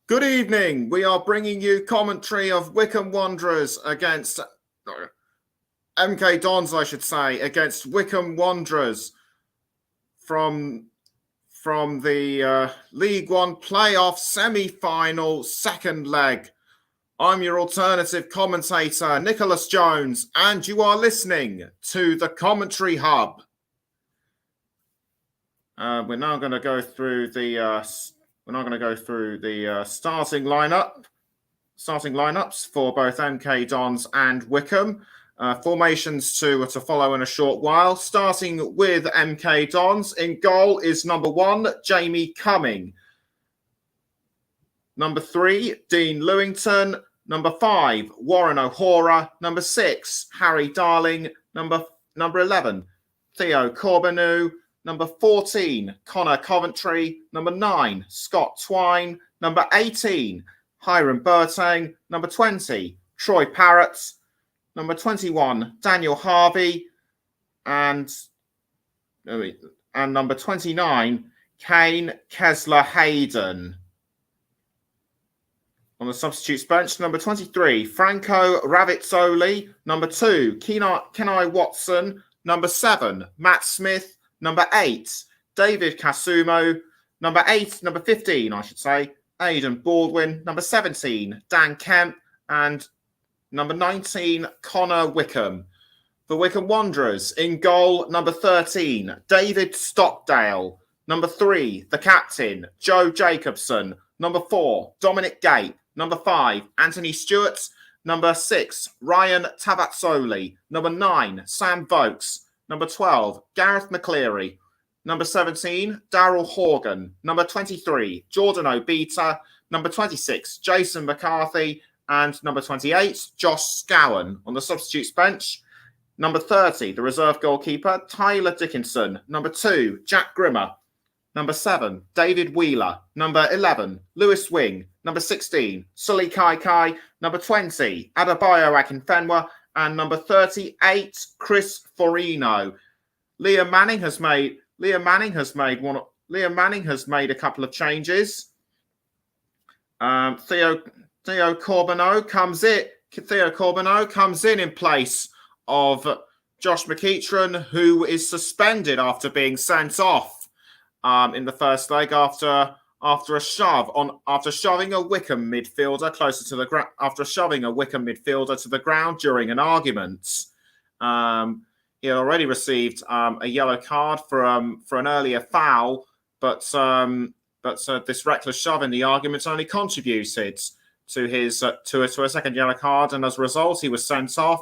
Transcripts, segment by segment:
Good evening. We are bringing you commentary of Wycombe Wanderers against MK Dons, I should say, against Wycombe Wanderers from the League One playoff semi-final second leg. I'm your alternative commentator, Nicholas Jones, and you are listening to the Commentary Hub. We're now going to go through the starting lineups for both MK Dons and Wycombe. Formations to follow in a short while. Starting with MK Dons, in goal is number 1, Jamie Cumming. Number 3, Dean Lewington. Number 5, Warren O'Hora. Number 6, Harry Darling. Number 11, Theo Corbeanu. Number 14, Connor Coventry. Number 9, Scott Twine. Number 18, Hiram Bertang. Number 20, Troy Parrott. Number 21, Daniel Harvey. And number 29, Kane Kessler Hayden. On the substitutes bench, number 23, Franco Ravizzoli. Number 2, Kenai Watson. Number 7, Matt Smith. Number 8, David Kasumo. Number 15, I should say, Aidan Baldwin. Number 17, Dan Kemp. And number 19, Connor Wickham. The Wycombe Wanderers, in goal, number 13, David Stockdale. Number 3, the captain, Joe Jacobson. Number 4, Dominic Gape. Number 5, Anthony Stewart. Number 6, Ryan Tavazzoli. Number 9, Sam Vokes. Number 12, Gareth McCleary. Number 17, Daryl Horgan. Number 23, Jordan Obita. Number 26, Jason McCarthy. And number 28, Josh Scowen. On the substitutes bench, number 30, the reserve goalkeeper, Tyler Dickinson. Number 2, Jack Grimmer. Number 7, David Wheeler. Number 11, Lewis Wing. Number 16, Sully Kai. Number 20, Adebayo Akinfenwa. And number 38, Chris Forino. Liam Manning has made a couple of changes. Theo Corbeanu comes in place of Josh McEachran, who is suspended after being sent off in the first leg after shoving a Wycombe midfielder to the ground during an argument. He had already received a yellow card for an earlier foul, but this reckless shove in the argument only contributed to his to a second yellow card, and as a result, he was sent off.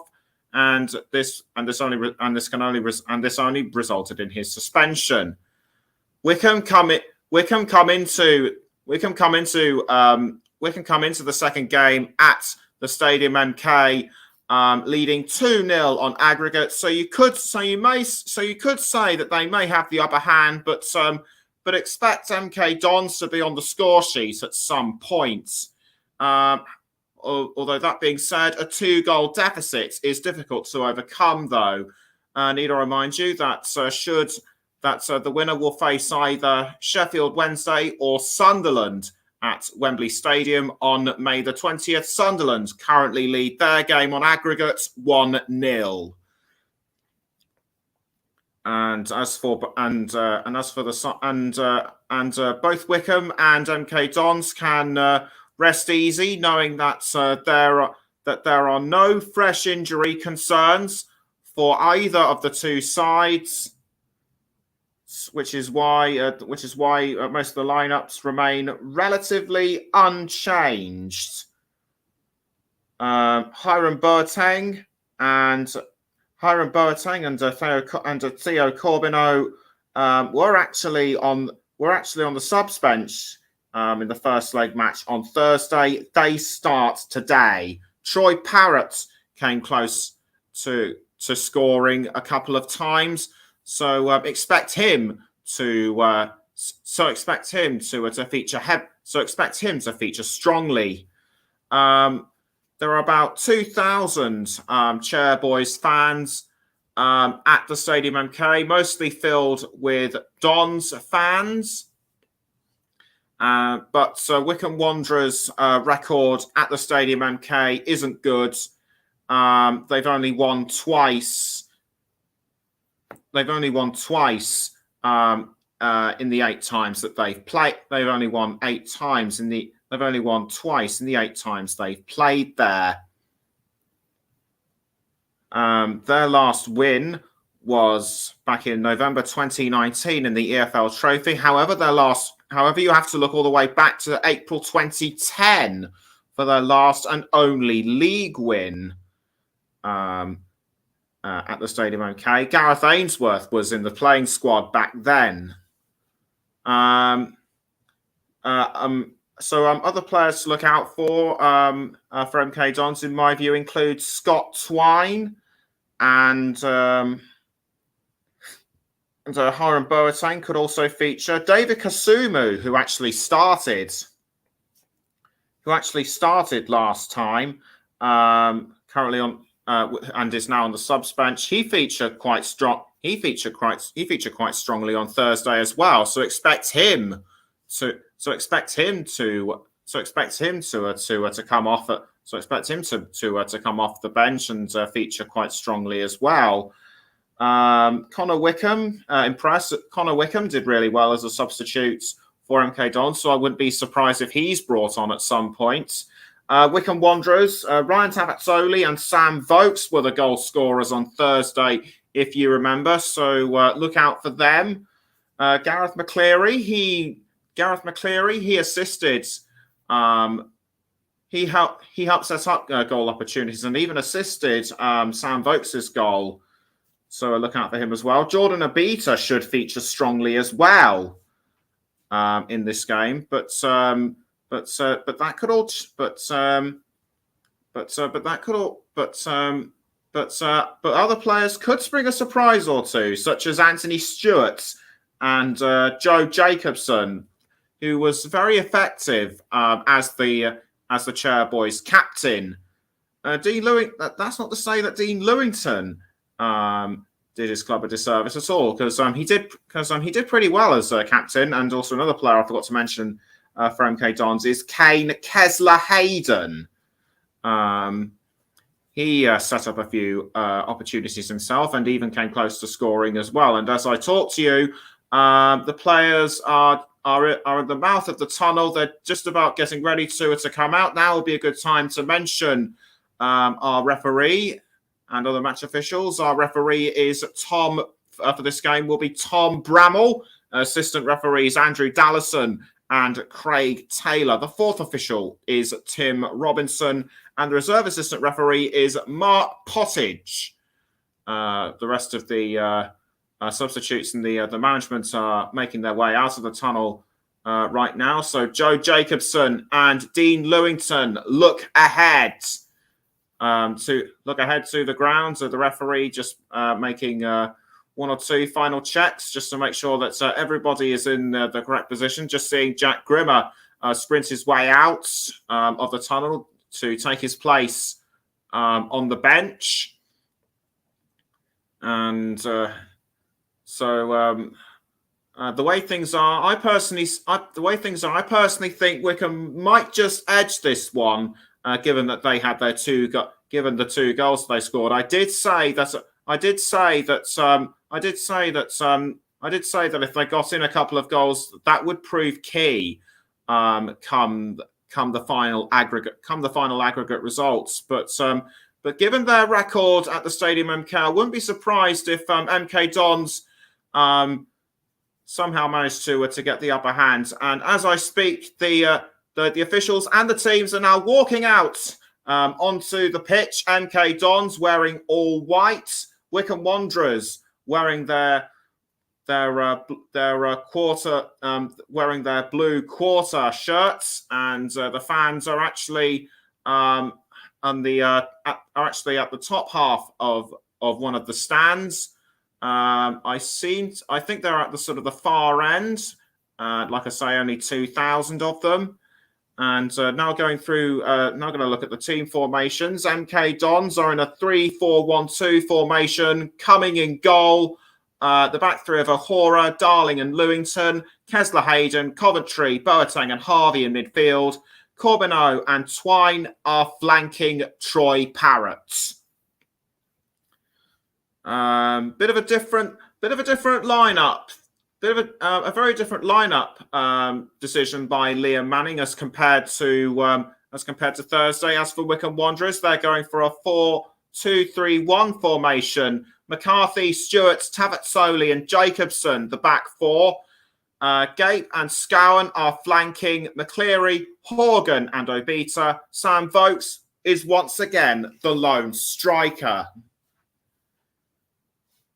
And this only resulted in his suspension. Wycombe come into the second game at the Stadium MK, leading 2-0 on aggregate. So you could say that they may have the upper hand, but expect MK Dons to be on the score sheet at some point. Although that being said, a 2-goal deficit is difficult to overcome, though. Need to remind you that the winner will face either Sheffield Wednesday or Sunderland at Wembley Stadium on May the 20th. Sunderland currently lead their game on aggregate 1-0. And both Wycombe and MK Dons can rest easy, knowing that there are no fresh injury concerns for either of the two sides, which is why most of the lineups remain relatively unchanged. Hiram Bertang and Theo Corbeanu were actually on the subs bench in the first leg match on Thursday. They start today. Troy Parrott came close to scoring a couple of times, so expect him to feature strongly. There are about 2,000 Chairboys fans at the Stadium MK, mostly filled with Dons fans. But Wycombe Wanderers' record at the Stadium MK isn't good. They've only won twice. They've only won twice in the 8 times that they've played. They've only won 8 times in the. They've only won twice in the 8 times they've played there. Their last win was back in November 2019 in the EFL Trophy. However, you have to look all the way back to April 2010 for their last and only league win at the Stadium MK. Gareth Ainsworth was in the playing squad back then. So other players to look out for MK Dons, in my view, include Scott Twine and Hiram Boateng could also feature. David Kasumu, who actually started last time, currently on and is now on the subs bench. He featured quite strong. He featured quite strongly on Thursday as well. So expect him to come off. So expect him to come off the bench and feature quite strongly as well. Connor Wickham, impressed. Connor Wickham did really well as a substitute for MK Dons, so I wouldn't be surprised if he's brought on at some point. Wycombe Wanderers, Ryan Tavazzoli and Sam Vokes were the goal scorers on Thursday, if you remember. So look out for them. Gareth McCleary, he assisted. He helped set up goal opportunities and even assisted Sam Vokes' goal. So look out for him as well. Jordan Abita should feature strongly as well in this game, but other players could spring a surprise or two, such as Anthony Stewart and Joe Jacobson, who was very effective as the Chairboys captain. Dean Lewing. That's not to say that Dean Lewington did his club a disservice at all, because he did pretty well as captain. And also another player I forgot to mention for MK Dons is Kane Kessler-Hayden. He set up a few opportunities himself and even came close to scoring as well. And as I talk to you, the players are at the mouth of the tunnel. They're just about getting ready to come out. Now will be a good time to mention our referee and other match officials. Our referee is Tom, for this game, will be Tom Bramall. Assistant referees Andrew Dallison and Craig Taylor. The 4th official is Tim Robinson. And the reserve assistant referee is Mark Pottage. The rest of the substitutes and the management are making their way out of the tunnel right now. So Joe Jacobson and Dean Lewington look ahead to the ground. So the referee just making 1 or 2 final checks just to make sure that everybody is in the correct position. Just seeing Jack Grimmer sprint his way out of the tunnel to take his place on the bench. And the way things are, I personally think Wycombe might just edge this one, given that they had their given the 2 goals they scored. I did say that if they got in a couple of goals, that would prove key come the final aggregate results. But given their record at the Stadium MK, I wouldn't be surprised if MK Dons somehow managed to get the upper hand. And as I speak, the officials and the teams are now walking out onto the pitch. MK Dons wearing all white. Wycombe Wanderers wearing their blue quarter shirts, and the fans are actually at the top half of one of the stands. I think they're at the sort of the far end. Like I say, only 2,000 of them. And now going to look at the team formations. MK Dons are in a 3-4-1-2 formation. Coming in goal the back three of O'Hora, Darling and Lewington, Kessler Hayden, Coventry, Boateng and Harvey in midfield. Corbeanu and Twine are flanking Troy Parrots. Bit of a different lineup. Bit of a very different lineup decision by Liam Manning as compared to Thursday. As for Wycombe Wanderers, they're going for a 4-2-3-1 formation. McCarthy, Stewart, Tavatsoli and Jacobson, the back four. Gape and Scowen are flanking McCleary, Horgan and Obita. Sam Vokes is once again the lone striker.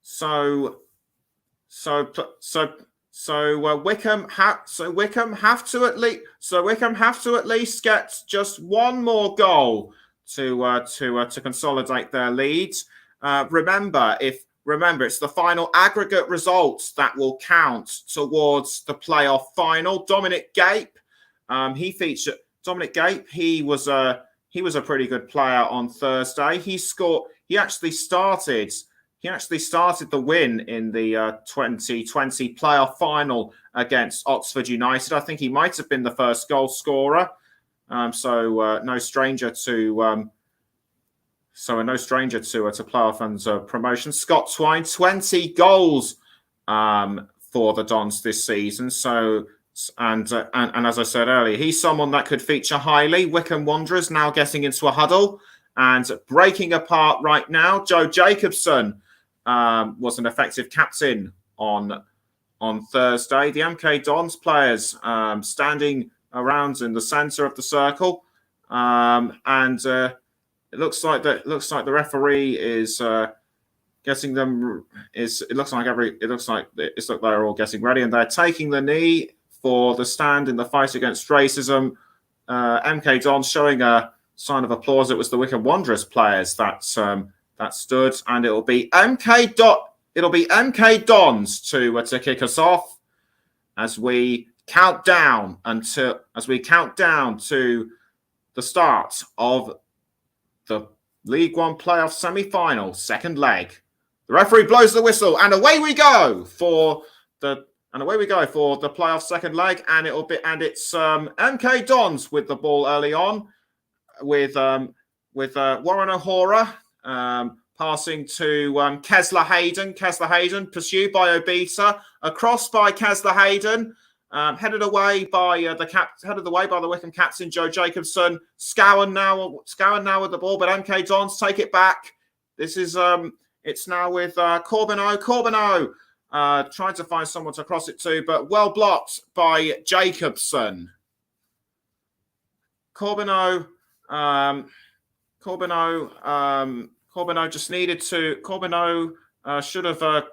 So Wycombe have to at least get just one more goal to consolidate their lead. Remember, it's the final aggregate results that will count towards the playoff final. Dominic Gape, he was a pretty good player on Thursday. He actually started the win in the 2020 playoff final against Oxford United. I think he might have been the first goal scorer. No stranger to playoff and promotion. Scott Twine, 20 goals for the Dons this season. And as I said earlier, he's someone that could feature highly. Wycombe Wanderers now getting into a huddle and breaking apart right now. Joe Jacobson was an effective captain on Thursday. The MK Dons players standing around in the centre of the circle, and it looks like the referee is getting them. It looks like they're all getting ready, and they're taking the knee for the stand in the fight against racism. MK Dons showing a sign of applause. It was the Wycombe Wanderers players that stood, and it'll be MK Dons to kick us off as we count down to the start of the League One playoff semi-final, second leg. The referee blows the whistle, and away we go for the playoff second leg, and it's MK Dons with the ball early on, with Warren O'Hora passing to Kessler Hayden. Kessler Hayden pursued by Obita, across by Kessler Hayden. Headed away by the Wycombe captain Joe Jacobson. Scowen now with the ball, but MK Dons take it back. This is it's now with Corbeanu. Corbeanu trying to find someone to cross it to, but well blocked by Jacobson. Corbeanu should have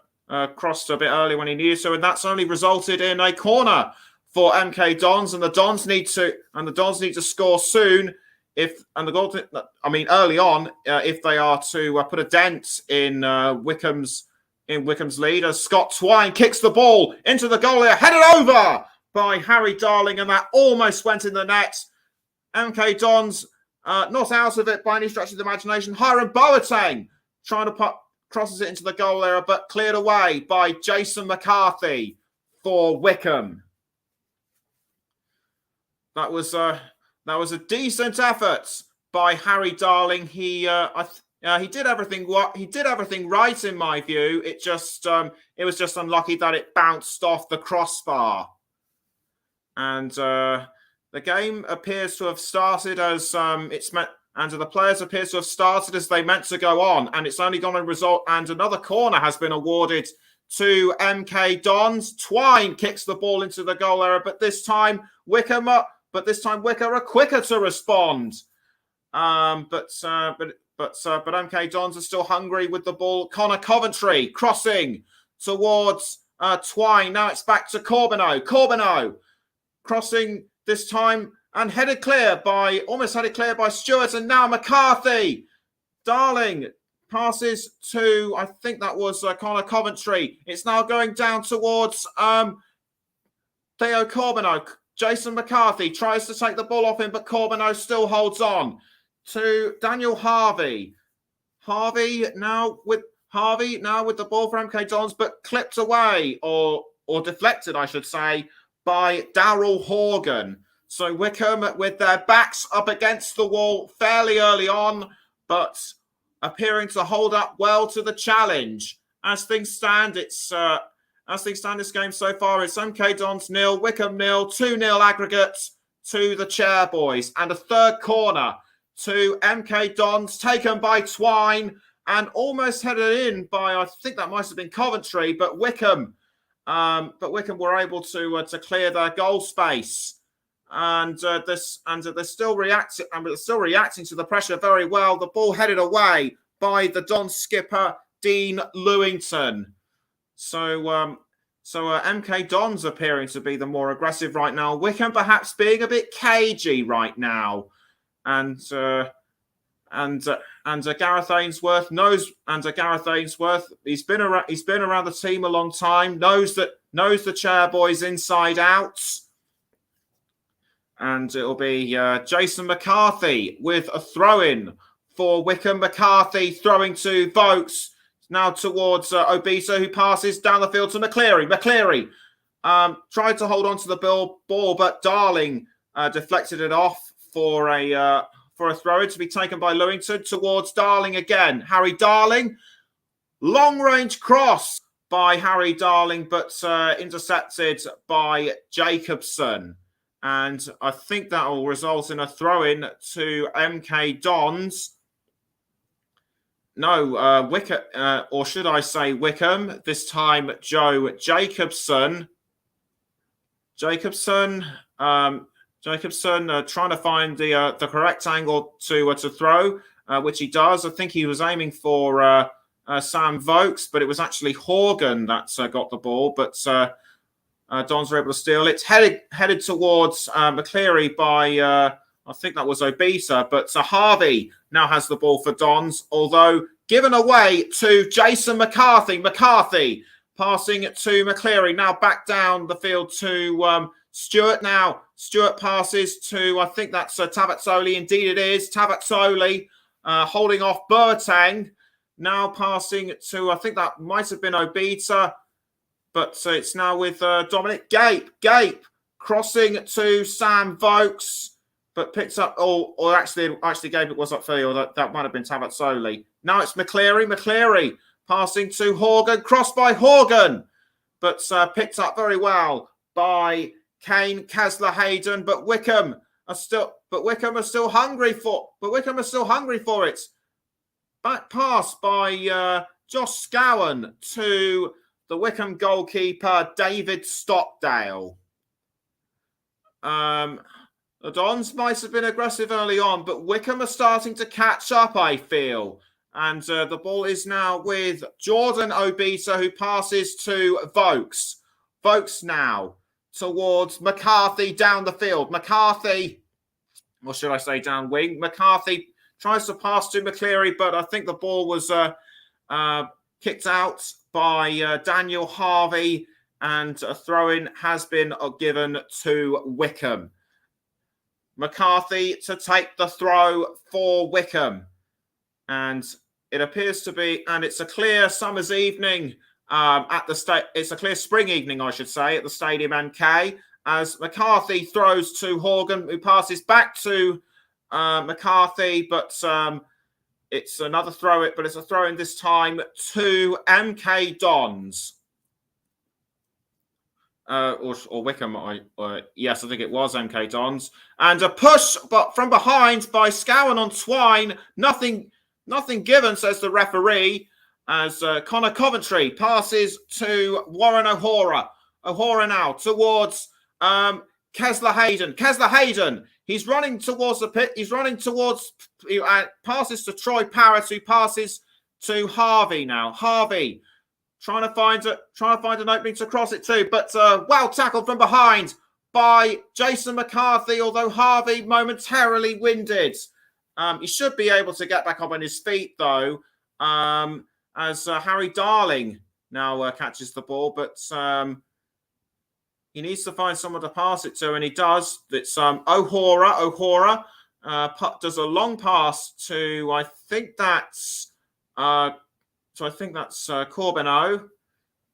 crossed a bit early when he needed to, and that's only resulted in a corner for MK Dons, and the Dons need to score soon early on if they are to put a dent in Wycombe's lead. As Scott Twine kicks the ball into the goal area, headed over by Harry Darling, and that almost went in the net. MK Dons not out of it by any stretch of the imagination. Hiram Boateng trying to crosses it into the goal area, but cleared away by Jason McCarthy for Wycombe. That was a decent effort by Harry Darling. He did everything right in my view. It was just unlucky that it bounced off the crossbar, and the game appears to have started as it's meant. And the players appear to have started as they meant to go on, and it's only going to result. And another corner has been awarded to MK Dons. Twine kicks the ball into the goal area, but this time Wycombe are quicker to respond. But MK Dons are still hungry with the ball. Connor Coventry crossing towards Twine. Now it's back to Corbeanu. Corbeanu crossing this time. And almost headed clear by Stewart, and now McCarthy. Darling passes to, I think that was Connor Coventry. It's now going down towards Theo Corbeanu. Jason McCarthy tries to take the ball off him, but Corbeanu still holds on to Daniel Harvey. Harvey now with Harvey now with the ball for MK Dons, but clipped away or deflected, I should say, by Daryl Horgan. So Wycombe with their backs up against the wall fairly early on, but appearing to hold up well to the challenge. As things stand, this game so far, it's MK Dons 0, Wycombe 0, 2-0 aggregate to the Chairboys, and a third corner to MK Dons taken by Twine and almost headed in by, I think that might have been Coventry, but Wycombe were able to clear their goal space. And they're still reacting to the pressure very well. The ball headed away by the Don skipper Dean Lewington. So MK Dons appearing to be the more aggressive right now. Wycombe perhaps being a bit cagey right now, and Gareth Ainsworth knows. And Gareth Ainsworth, he's been around the team a long time. Knows the Chairboys inside out. And it'll be Jason McCarthy with a throw-in for Wycombe. McCarthy throwing to Vokes. Now towards Obisa, who passes down the field to McCleary. McCleary tried to hold on to the ball, but Darling deflected it off for a throw-in to be taken by Lewington towards Darling again. Harry Darling, long-range cross by Harry Darling, but intercepted by Jacobson. And I think that will result in a throw-in to MK Dons. No, Wycombe, or should I say Wycombe? This time, Joe Jacobson. Jacobson trying to find the correct angle to throw, which he does. I think he was aiming for Sam Vokes, but it was actually Horgan that got the ball. But Dons were able to steal it. Headed towards McCleary by, I think that was Obisa, but Harvey now has the ball for Dons, although given away to Jason McCarthy. McCarthy passing it to McCleary, now back down the field to Stewart now. Stewart passes to, I think that's Tavazzoli. Indeed it is. Tavazzoli holding off Boateng. Now passing to, I think that might have been Obita. But it's now with Dominic Gape. Gape crossing to Sam Vokes, but picks up. Or actually, Gape, it was upfield. That might have been Tavazzoli. Now it's McCleary. McCleary passing to Horgan. Crossed by Horgan, but picked up very well by Kane Kasler-Hayden. But Wycombe are still hungry for it. Back pass by Josh Scowen to the Wycombe goalkeeper, David Stockdale. The Dons might have been aggressive early on, but Wycombe are starting to catch up, I feel. And the ball is now with Jordan Obisa, who passes to Vokes. Vokes now towards McCarthy down the field. McCarthy, or should I say down wing? McCarthy tries to pass to McCleary, but I think the ball was kicked out by Daniel Harvey, and a throw-in has been given to Wycombe. McCarthy to take the throw for Wycombe. And it appears to be, and it's a clear summer's evening it's a clear spring evening, I should say, at the Stadium MK, as McCarthy throws to Horgan, who passes back to McCarthy, but it's another throw-in, but it's a throw-in this time to MK Dons. Or Wycombe, yes, I think it was MK Dons. And a push but from behind by Scowen on Twine. Nothing given, says the referee, as Connor Coventry passes to Warren O'Hora. O'Hora now towards Kasler-Hayden. Kasler-Hayden, he's running towards the pit. He's running towards, passes to Troy Parrott, who passes to Harvey now. Harvey trying to find an opening to cross it to, but well tackled from behind by Jason McCarthy, although Harvey momentarily winded. He should be able to get back up on his feet, though, as Harry Darling now catches the ball, but he needs to find someone to pass it to, and he does. It's O'Hora. O'Hora does a long pass to, I think that's So I think that's Corbino.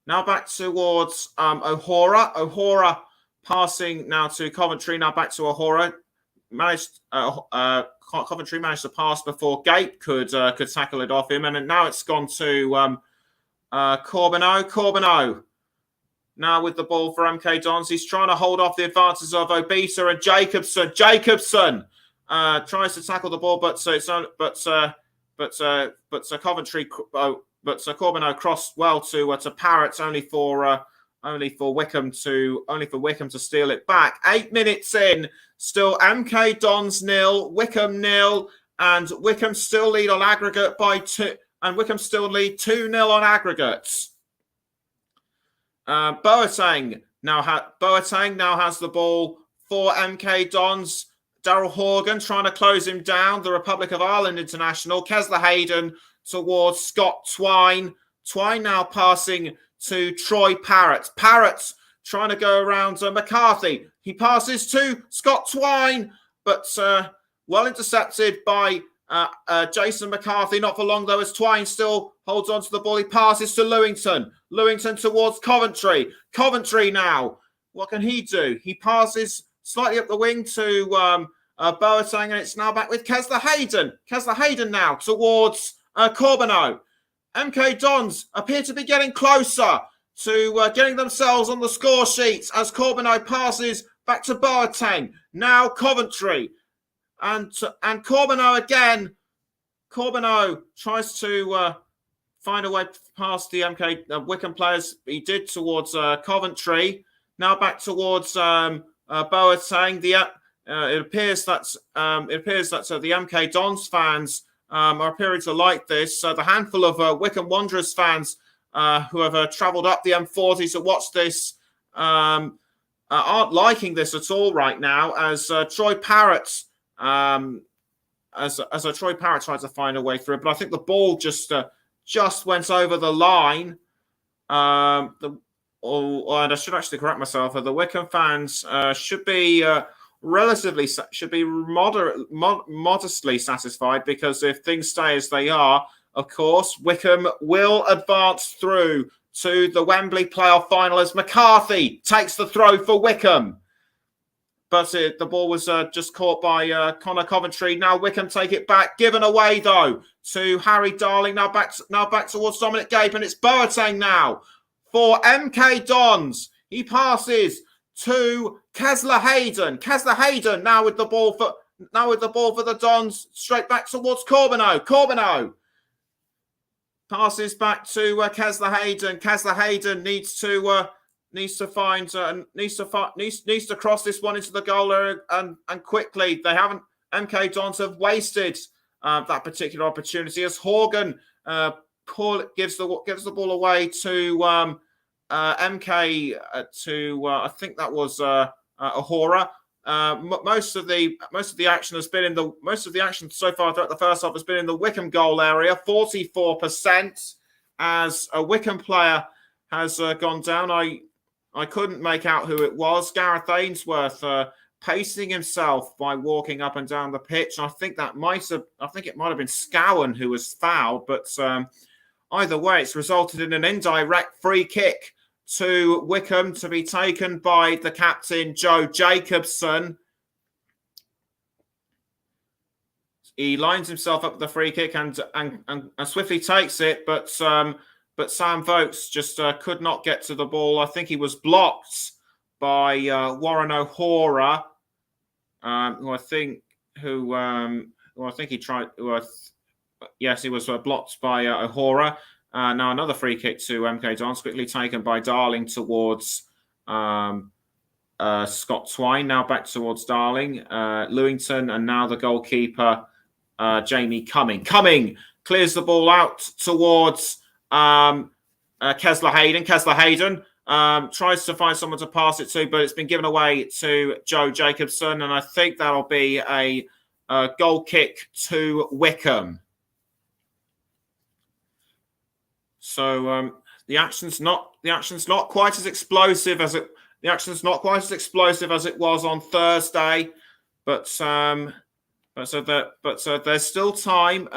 Now back towards O'Hora. O'Hora passing now to Coventry. Now back to O'Hora. Coventry managed to pass before Gape could tackle it off him, and now it's gone to Corbino. Corbino now with the ball for MK Dons. He's trying to hold off the advances of Obita and Jacobson. Jacobson tries to tackle the ball, but Coventry. But Corbino crossed well to Parrott, only for Wycombe to steal it back. 8 minutes in, still MK Dons 0, Wycombe 0, and Wycombe still lead on aggregate by 2, and Wycombe still lead 2-0 on aggregates. Boateng now has the ball for MK Dons. Daryl Horgan trying to close him down. The Republic of Ireland international. Kesler Hayden towards Scott Twine. Twine now passing to Troy Parrott. Parrott trying to go around McCarthy. He passes to Scott Twine, but well intercepted by Jason McCarthy. Not for long, though, as Twine still holds on to the ball. He passes to Lewington. Lewington towards Coventry. Coventry now. What can he do? He passes slightly up the wing to Boateng, and it's now back with Kesler Hayden. Kesler Hayden now towards Corbino. MK Dons appear to be getting closer to getting themselves on the score sheets as Corbino passes back to Boateng. Now Coventry. And Corbino again. Corbino tries to find a way past the MK Wycombe players. He did towards Coventry. Now back towards Boateng. It appears that the MK Dons fans are appearing to like this. The handful of Wycombe Wanderers fans who have travelled up the M40 to watch this aren't liking this at all right now. As Troy Parrott, Troy Parrott tried to find a way through, but I think the ball just went over the line. And I should actually correct myself. The Wycombe fans should be modestly satisfied, because if things stay as they are, of course, Wycombe will advance through to the Wembley playoff final as McCarthy takes the throw for Wycombe. But the ball was just caught by Connor Coventry. Now Wycombe take it back, given away though to Harry Darling. Now back towards Dominic Gape, and it's Boateng now for MK Dons. He passes to Kesler Hayden. Kesler Hayden now with the ball for the Dons, straight back towards Corbino. Corbino passes back to Kesler Hayden. Kesler Hayden needs to cross this one into the goal area and quickly. They haven't. MK Dons have wasted that particular opportunity as Horgan gives the ball away to MK I think that was O'Hora. Most of the action so far throughout the first half has been in the Wycombe goal area. 44% as a Wycombe player has gone down. I couldn't make out who it was. Gareth Ainsworth pacing himself by walking up and down the pitch. I think it might have been Scowen who was fouled, but either way, it's resulted in an indirect free kick to Wycombe to be taken by the captain, Joe Jacobson. He lines himself up with the free kick and swiftly takes it, but Sam Vokes just could not get to the ball. I think he was blocked by Warren O'Hora, Yes, he was blocked by O'Hora. Now another free kick to MK Dons, quickly taken by Darling towards Scott Twine. Now back towards Darling, Lewington, and now the goalkeeper, Jamie Cumming. Cumming clears the ball out towards Kesler Hayden. Kesler Hayden tries to find someone to pass it to, but it's been given away to Joe Jacobson, and I think that'll be a goal kick to Wycombe. So the action's not quite as explosive as it was on Thursday, but there's still time.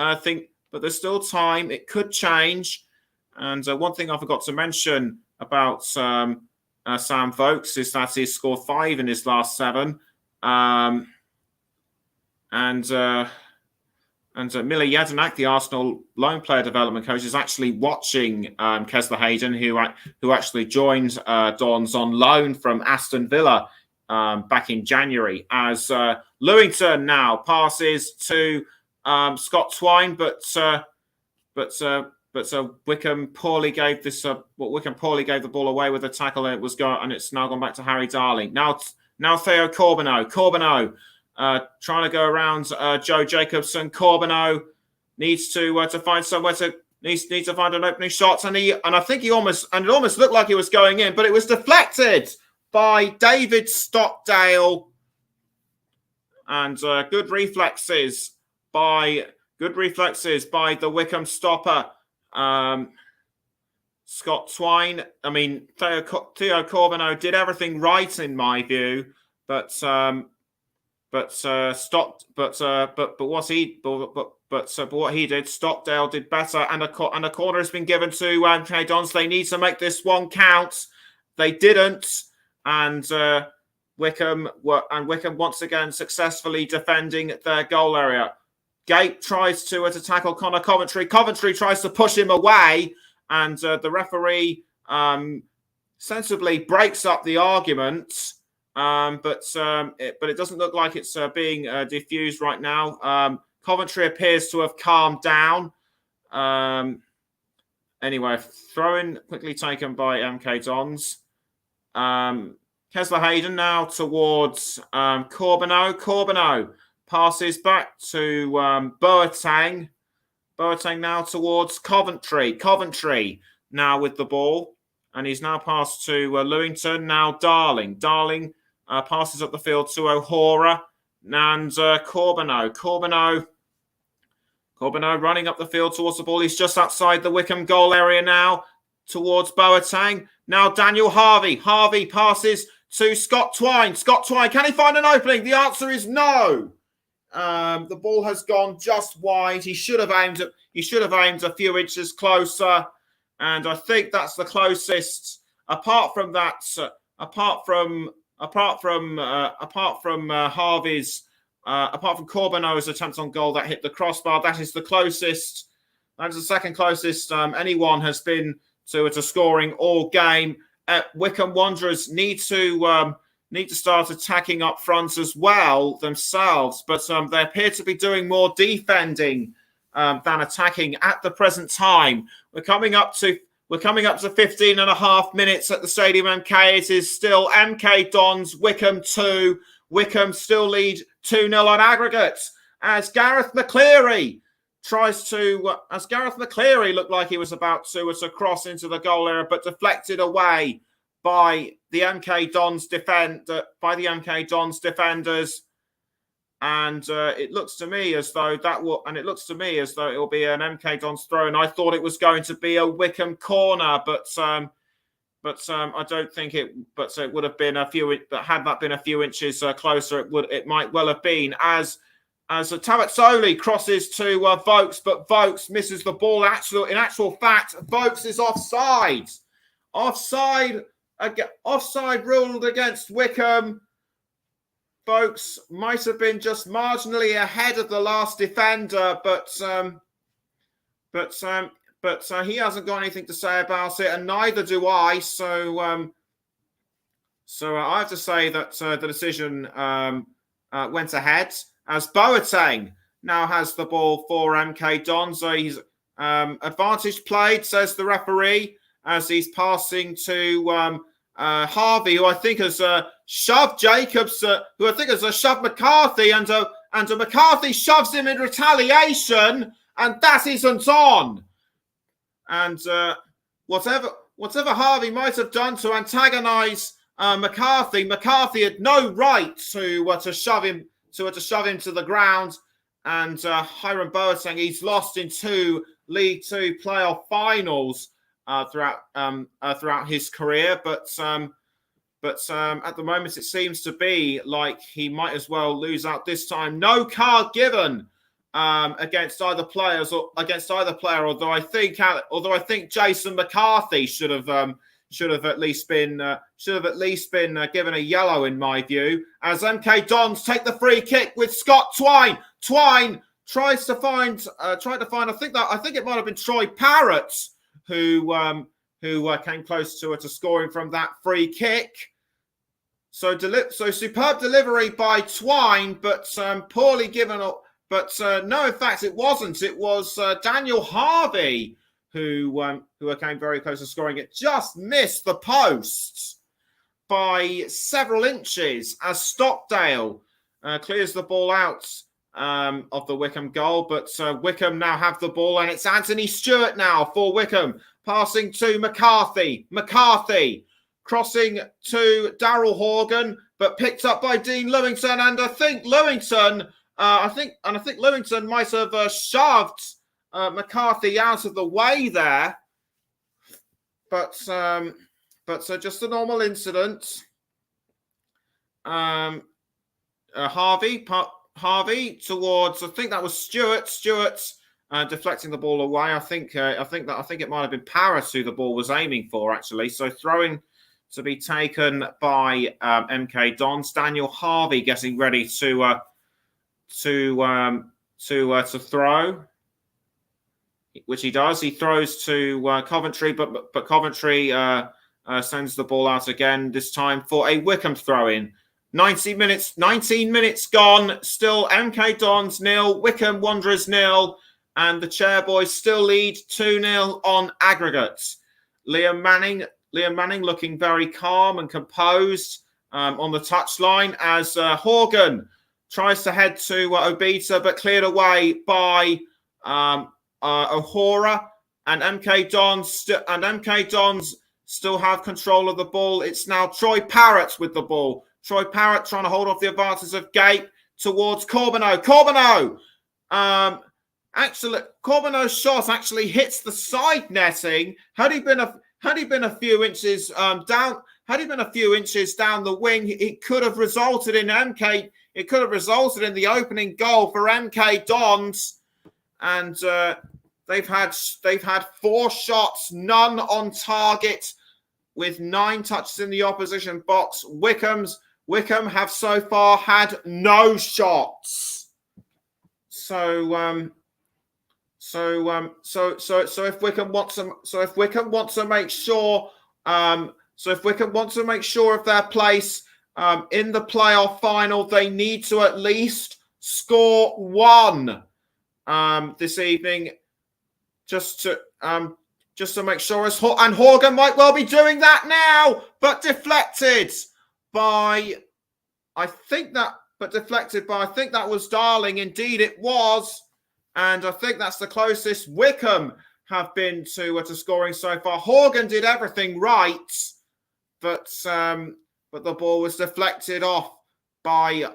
There's still time. It could change. And one thing I forgot to mention about Sam Vokes is that he's scored 5 in his last 7. And Mila Jedinak, the Arsenal loan player development coach, is actually watching Kesler Hayden, who actually joined Dons on loan from Aston Villa back in January. As Lewington now passes to Scott Twine, but Wycombe poorly gave the ball away with a tackle, and it's now gone back to Harry Darling. Now Theo Corbeneau. Trying to go around Joe Jacobson. Corbeneau needs to find somewhere needs to find an opening shot, and it almost looked like he was going in, but it was deflected by David Stockdale, and good reflexes by the Wycombe stopper, Scott Twine. I mean, Theo Corbeneau did everything right in my view, but what he did, Stockdale did better, and a corner has been given to MK Dons. They need to make this one count. They didn't, and Wycombe once again successfully defending their goal area. Gape tries to tackle Connor Coventry. Coventry tries to push him away, and the referee sensibly breaks up the argument. But it doesn't look like it's being diffused right now. Coventry appears to have calmed down. Anyway, throw-in quickly taken by MK Dons. Kesler Hayden now towards Corbeneau. Corbeneau passes back to Boateng. Boateng now towards Coventry. Coventry now with the ball. And he's now passed to Lewington. Now Darling. Darling passes up the field to O'Hora and Corbeneau. Corbeneau running up the field towards the ball. He's just outside the Wycombe goal area now towards Boateng. Now Daniel Harvey. Harvey passes to Scott Twine. Scott Twine, can he find an opening? The answer is no. The ball has gone just wide. He should have aimed a few inches closer, and I think that's the closest. Apart from Corbeneau's attempt on goal that hit the crossbar, that is the closest. That is the second closest anyone has been to scoring all game. Wycombe Wanderers need to start attacking up front as well themselves, but they appear to be doing more defending than attacking at the present time. We're coming up to 15 and a half minutes at the Stadium MK. It is still MK Dons, Wycombe 2. Wycombe still lead 2-0 on aggregate as Gareth McCleary looked like he was about to cross into the goal area, but deflected away by the MK Dons defenders. And it looks to me as though it will be an MK Dons throw. And I thought it was going to be a Wycombe corner, but I don't think it. But it would have been a few. But had that been a few inches closer, it might well have been. As Tabatsoli crosses to Vokes, but Vokes misses the ball. In actual fact, Vokes is offside. Offside ruled against Wycombe. Vokes might have been just marginally ahead of the last defender, but he hasn't got anything to say about it, and neither do I. So I have to say that the decision went ahead as Boateng now has the ball for MK Dons. So he's advantage played, says the referee, as he's passing to Harvey, who I think has shoved Jacobs, who I think has shoved McCarthy, and McCarthy shoves him in retaliation, and that isn't on. And whatever Harvey might have done to antagonise McCarthy had no right to shove him to the ground. And Hiram Boateng, he's lost in 2 League 2 playoff finals throughout his career, but at the moment it seems to be like he might as well lose out this time. No card given against either players or against either player. Although I think Jason McCarthy should have at least been given a yellow in my view. As MK Dons take the free kick with Scott Twine. Twine tried to find. I think it might have been Troy Parrott who came close to scoring from that free kick. So superb delivery by Twine, but poorly given up. But no, in fact, it wasn't. It was Daniel Harvey who came very close to scoring. It just missed the post by several inches as Stockdale clears the ball out of the Wycombe goal. But Wycombe now have the ball, and it's Anthony Stewart now for Wycombe, passing to McCarthy. McCarthy crossing to Darryl Horgan, but picked up by Dean Lewington, and I think Lewington might have shoved McCarthy out of the way there, but so just a normal incident. Harvey towards, I think that was Stewart. Deflecting the ball away. I think it might have been Paris who the ball was aiming for actually. So throwing to be taken by MK Dons. Daniel Harvey getting ready to throw, which he does. He throws to Coventry, but Coventry sends the ball out again. This time for a Wycombe throw-in. 19 minutes gone. Still MK Dons 0, Wycombe Wanderers 0, and the Chairboys still lead 2-0 on aggregate. Liam Manning looking very calm and composed on the touchline as Horgan tries to head to Obita, but cleared away by O'Hora, and MK Dons still have control of the ball. It's now Troy Parrott with the ball. Troy Parrott trying to hold off the advances of Gape towards Corbeneau. Corbenau's shot actually hits the side netting. Had he been a few inches down the wing, it could have resulted in the opening goal for MK Dons, and they've had 4 shots, none on target, with 9 touches in the opposition box. Wycombe have so far had no shots. So if Wycombe want to make sure of their place in the playoff final, they need to at least score 1 this evening, just to make sure. And Horgan might well be doing that now, but deflected by I think that was Darling. Indeed, it was. And I think that's the closest Wycombe have been to scoring so far. Horgan did everything right, but the ball was deflected off by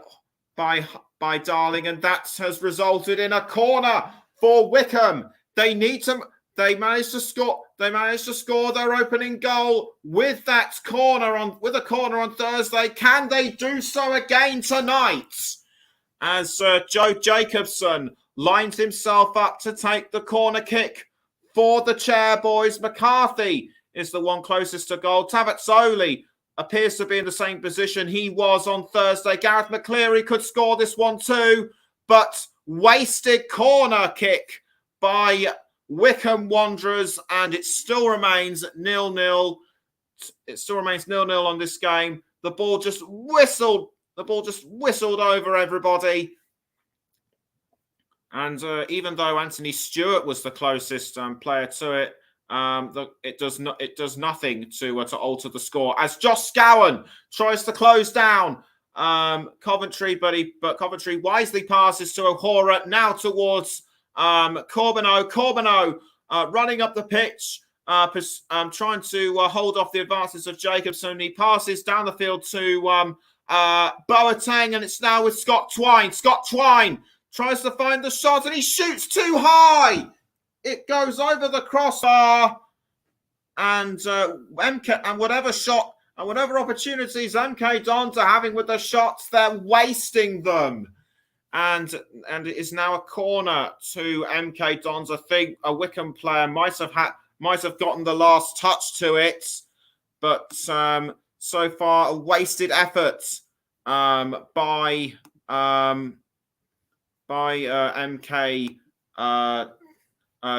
Darling, and that has resulted in a corner for Wycombe. They managed to score their opening goal with a corner on Thursday. Can they do so again tonight? As Joe Jacobson lines himself up to take the corner kick for the Chairboys. McCarthy is the one closest to goal. Tavazzoli appears to be in the same position he was on Thursday. Gareth McCleary could score this one too, but wasted corner kick by Wycombe Wanderers, and it still remains 0-0. It still remains 0-0 on this game. The ball just whistled over everybody. And even though Anthony Stewart was the closest player to it, it does nothing to alter the score. As Josh Scowen tries to close down Coventry, but Coventry wisely passes to O'Hora, now towards Corbeneau. Corbeneau running up the pitch, trying to hold off the advances of Jacobson. He passes down the field to Boateng, and it's now with Scott Twine. Scott Twine tries to find the shot, and he shoots too high. It goes over the crossbar, and whatever opportunities MK Dons are having with the shots, they're wasting them. and it is now a corner to MK Dons. I think a Wycombe player might have gotten the last touch to it, but so far a wasted effort by MK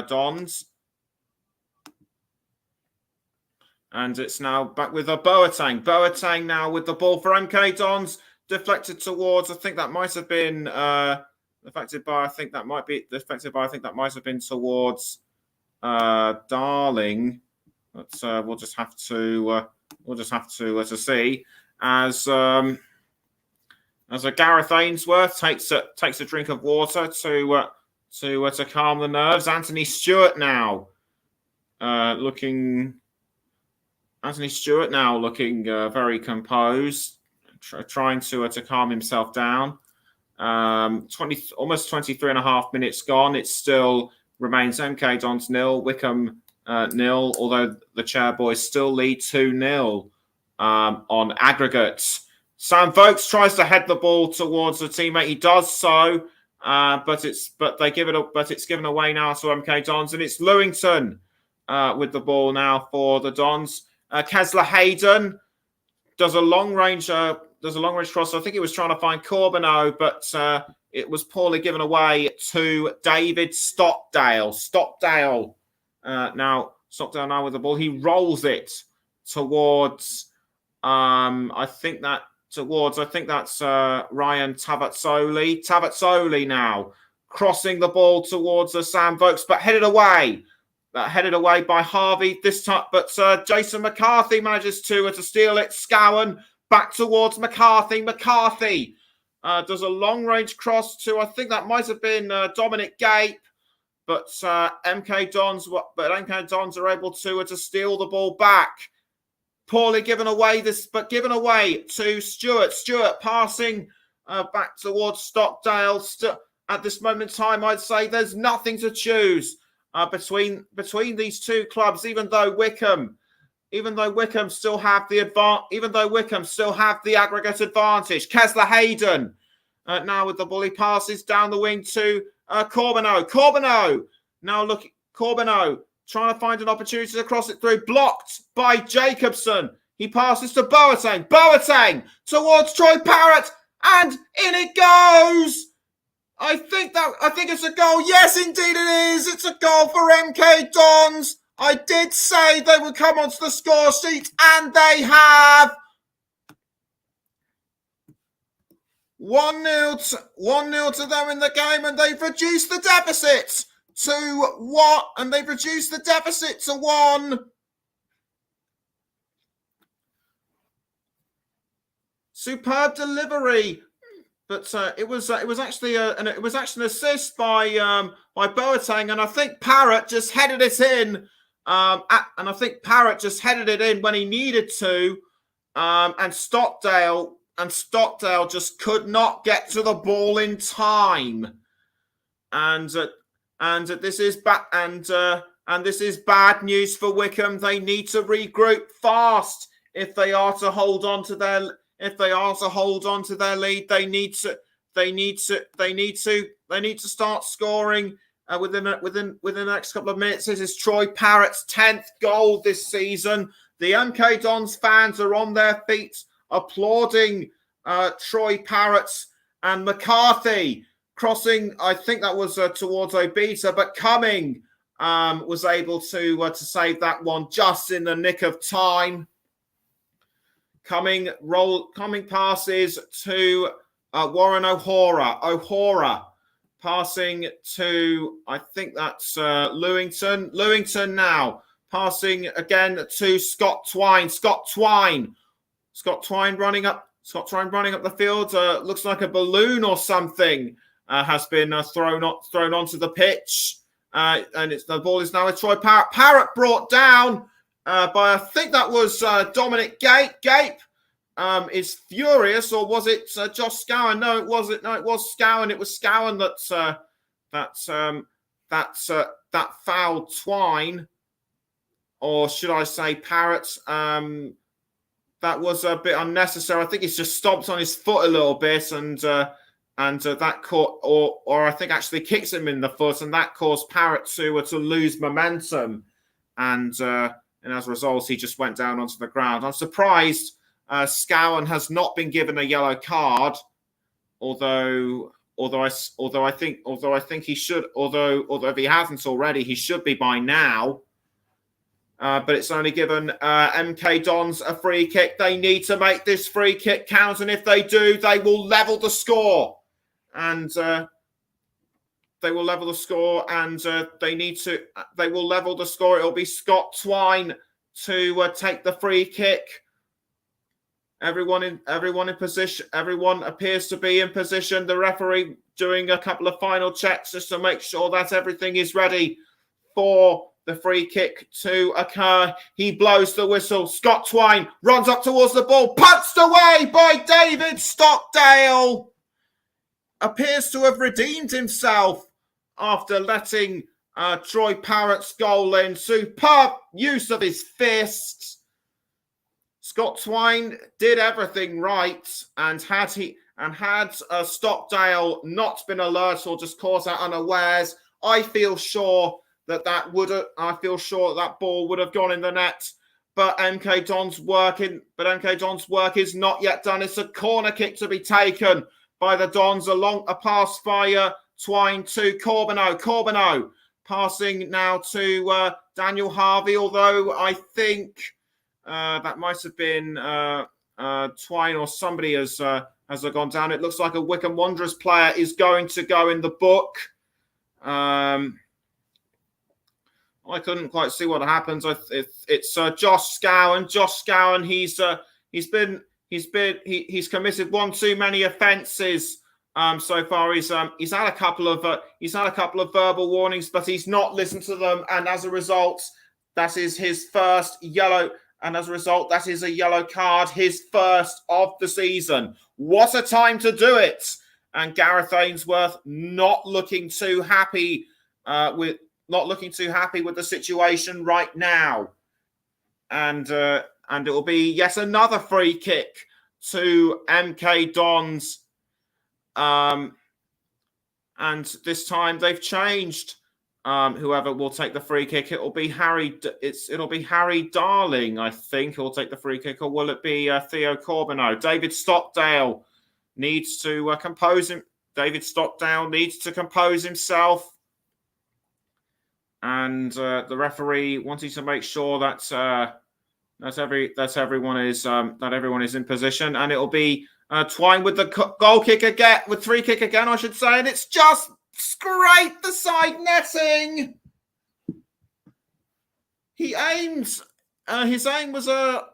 Dons. And it's now back with a Boateng. Boateng now with the ball for MK Dons, deflected towards. I think that might have been affected by. I think that might have been towards Darling. But we'll just have to see as a Gareth Ainsworth takes a drink of water to calm the nerves. Anthony Stewart now looking very composed, trying to calm himself down. Almost 23 and a half minutes gone. It still remains MK Dons 0, Wycombe 0, although the Chairboys still lead 2-0 on aggregate. Sam Vokes tries to head the ball towards a teammate. He does so, but it's given away now to MK Dons, and it's Lewington with the ball now for the Dons. Kesler Hayden does a long range cross. I think he was trying to find Corbeneau, but it was poorly given away to David Stockdale. Stockdale now with the ball. He rolls it towards. I think that's Ryan Tavazzoli. Tavazzoli now crossing the ball towards Sam Vokes, but headed away by Harvey this time. But Jason McCarthy manages to steal it. Scowen back towards McCarthy. McCarthy does a long range cross to, I think that might have been Dominic Gape. But MK Dons are able to steal the ball back. Poorly given away to Stewart. Stewart passing back towards Stockdale. At this moment in time, I'd say there's nothing to choose between these two clubs. Even though Wycombe still have the aggregate advantage. Kesler Hayden now with the ball. He passes down the wing to Corbeneau. Corbeneau trying to find an opportunity to cross it through. Blocked by Jacobson. He passes to Boateng. Boateng towards Troy Parrott. And in it goes. I think it's a goal. Yes, indeed it is. It's a goal for MK Dons. I did say they would come onto the score sheet, and they have. 1-0 to them in the game, and they've reduced the deficit to 1. Superb delivery, but it was actually an assist by Boateng, and I think Parrott just headed it in. When he needed to, and Stockdale just could not get to the ball in time, and this is bad news for Wycombe. They need to regroup fast if they are to hold on to their lead. They need to start scoring within the next couple of minutes. This is Troy Parrott's 10th goal this season. The MK Dons fans are on their feet applauding Troy Parrott, and McCarthy crossing. I think that was towards Obita, but Cumming was able to save that one just in the nick of time. Cumming passes to Warren O'Hora. O'Hora passing to, I think that's Lewington. Lewington now passing again to Scott Twine. Scott Twine running up the field. Looks like a balloon or something has been thrown onto the pitch. And the ball is now with Troy Parrott. Parrott brought down by, I think that was Dominic Gape. Gape is furious, or was it Josh Scowen? No, it wasn't. No, it was Scowen. It was Scowen that fouled Twine, or should I say Parrott? That was a bit unnecessary. I think he's just stomped on his foot a little bit, and and that caught, or I think actually kicks him in the foot, and that caused Parrott to lose momentum, and as a result, he just went down onto the ground. I'm surprised Scowen has not been given a yellow card, although I think he should, although if he hasn't already, he should be by now. But it's only given MK Dons a free kick. They need to make this free kick count, and if they do, they will level the score. And they will level the score, and they will level the score. It'll be Scott Twine to take the free kick. Everyone in position. Everyone appears to be in position. The referee doing a couple of final checks just to make sure that everything is ready for the free kick to occur. He blows the whistle. Scott Twine runs up towards the ball, punched away by David Stockdale. Appears to have redeemed himself after letting Troy Parrott's goal in. Superb use of his fists. Scott Twine did everything right, and had Stockdale not been alert or just caught out unawares, I feel sure that ball would have gone in the net. But MK Don's work is not yet done. It's a corner kick to be taken by the Dons, along a pass via Twine to Corbeneau. Corbeneau passing now to Daniel Harvey, although I think that might have been Twine or somebody has gone down. It looks like a Wycombe Wanderers player is going to go in the book. I couldn't quite see what happens. It's Josh Scowen. Josh Scowen. He's committed one too many offences so far. He's had a couple of verbal warnings, but he's not listened to them, and as a result, that is his first yellow. And as a result, that is a yellow card, his first of the season. What a time to do it! And Gareth Ainsworth not looking too happy with the situation right now. And it will be yet another free kick to MK Dons. And this time they've changed. Whoever will take the free kick, it'll be Harry Darling, I think, who'll take the free kick, or will it be Theo Corbeneau? David Stockdale needs to compose him. David Stockdale needs to compose himself, and the referee wanting to make sure that everyone is in position, and it'll be Twine with the goal kick again, with free kick again, I should say, and it's just scrape the side netting. He aimed. His aim was a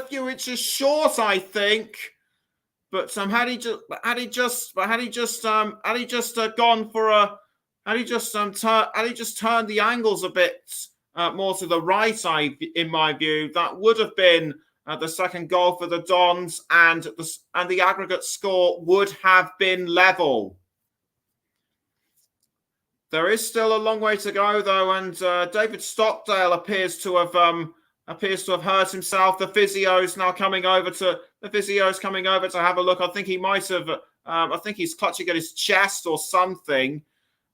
few inches short, I think. But had he just turned the angles a bit more to the right, in my view, that would have been the second goal for the Dons, and the aggregate score would have been level. There is still a long way to go, though, and David Stockdale appears to have hurt himself. The physio's coming over to have a look. I think he might have. I think he's clutching at his chest or something,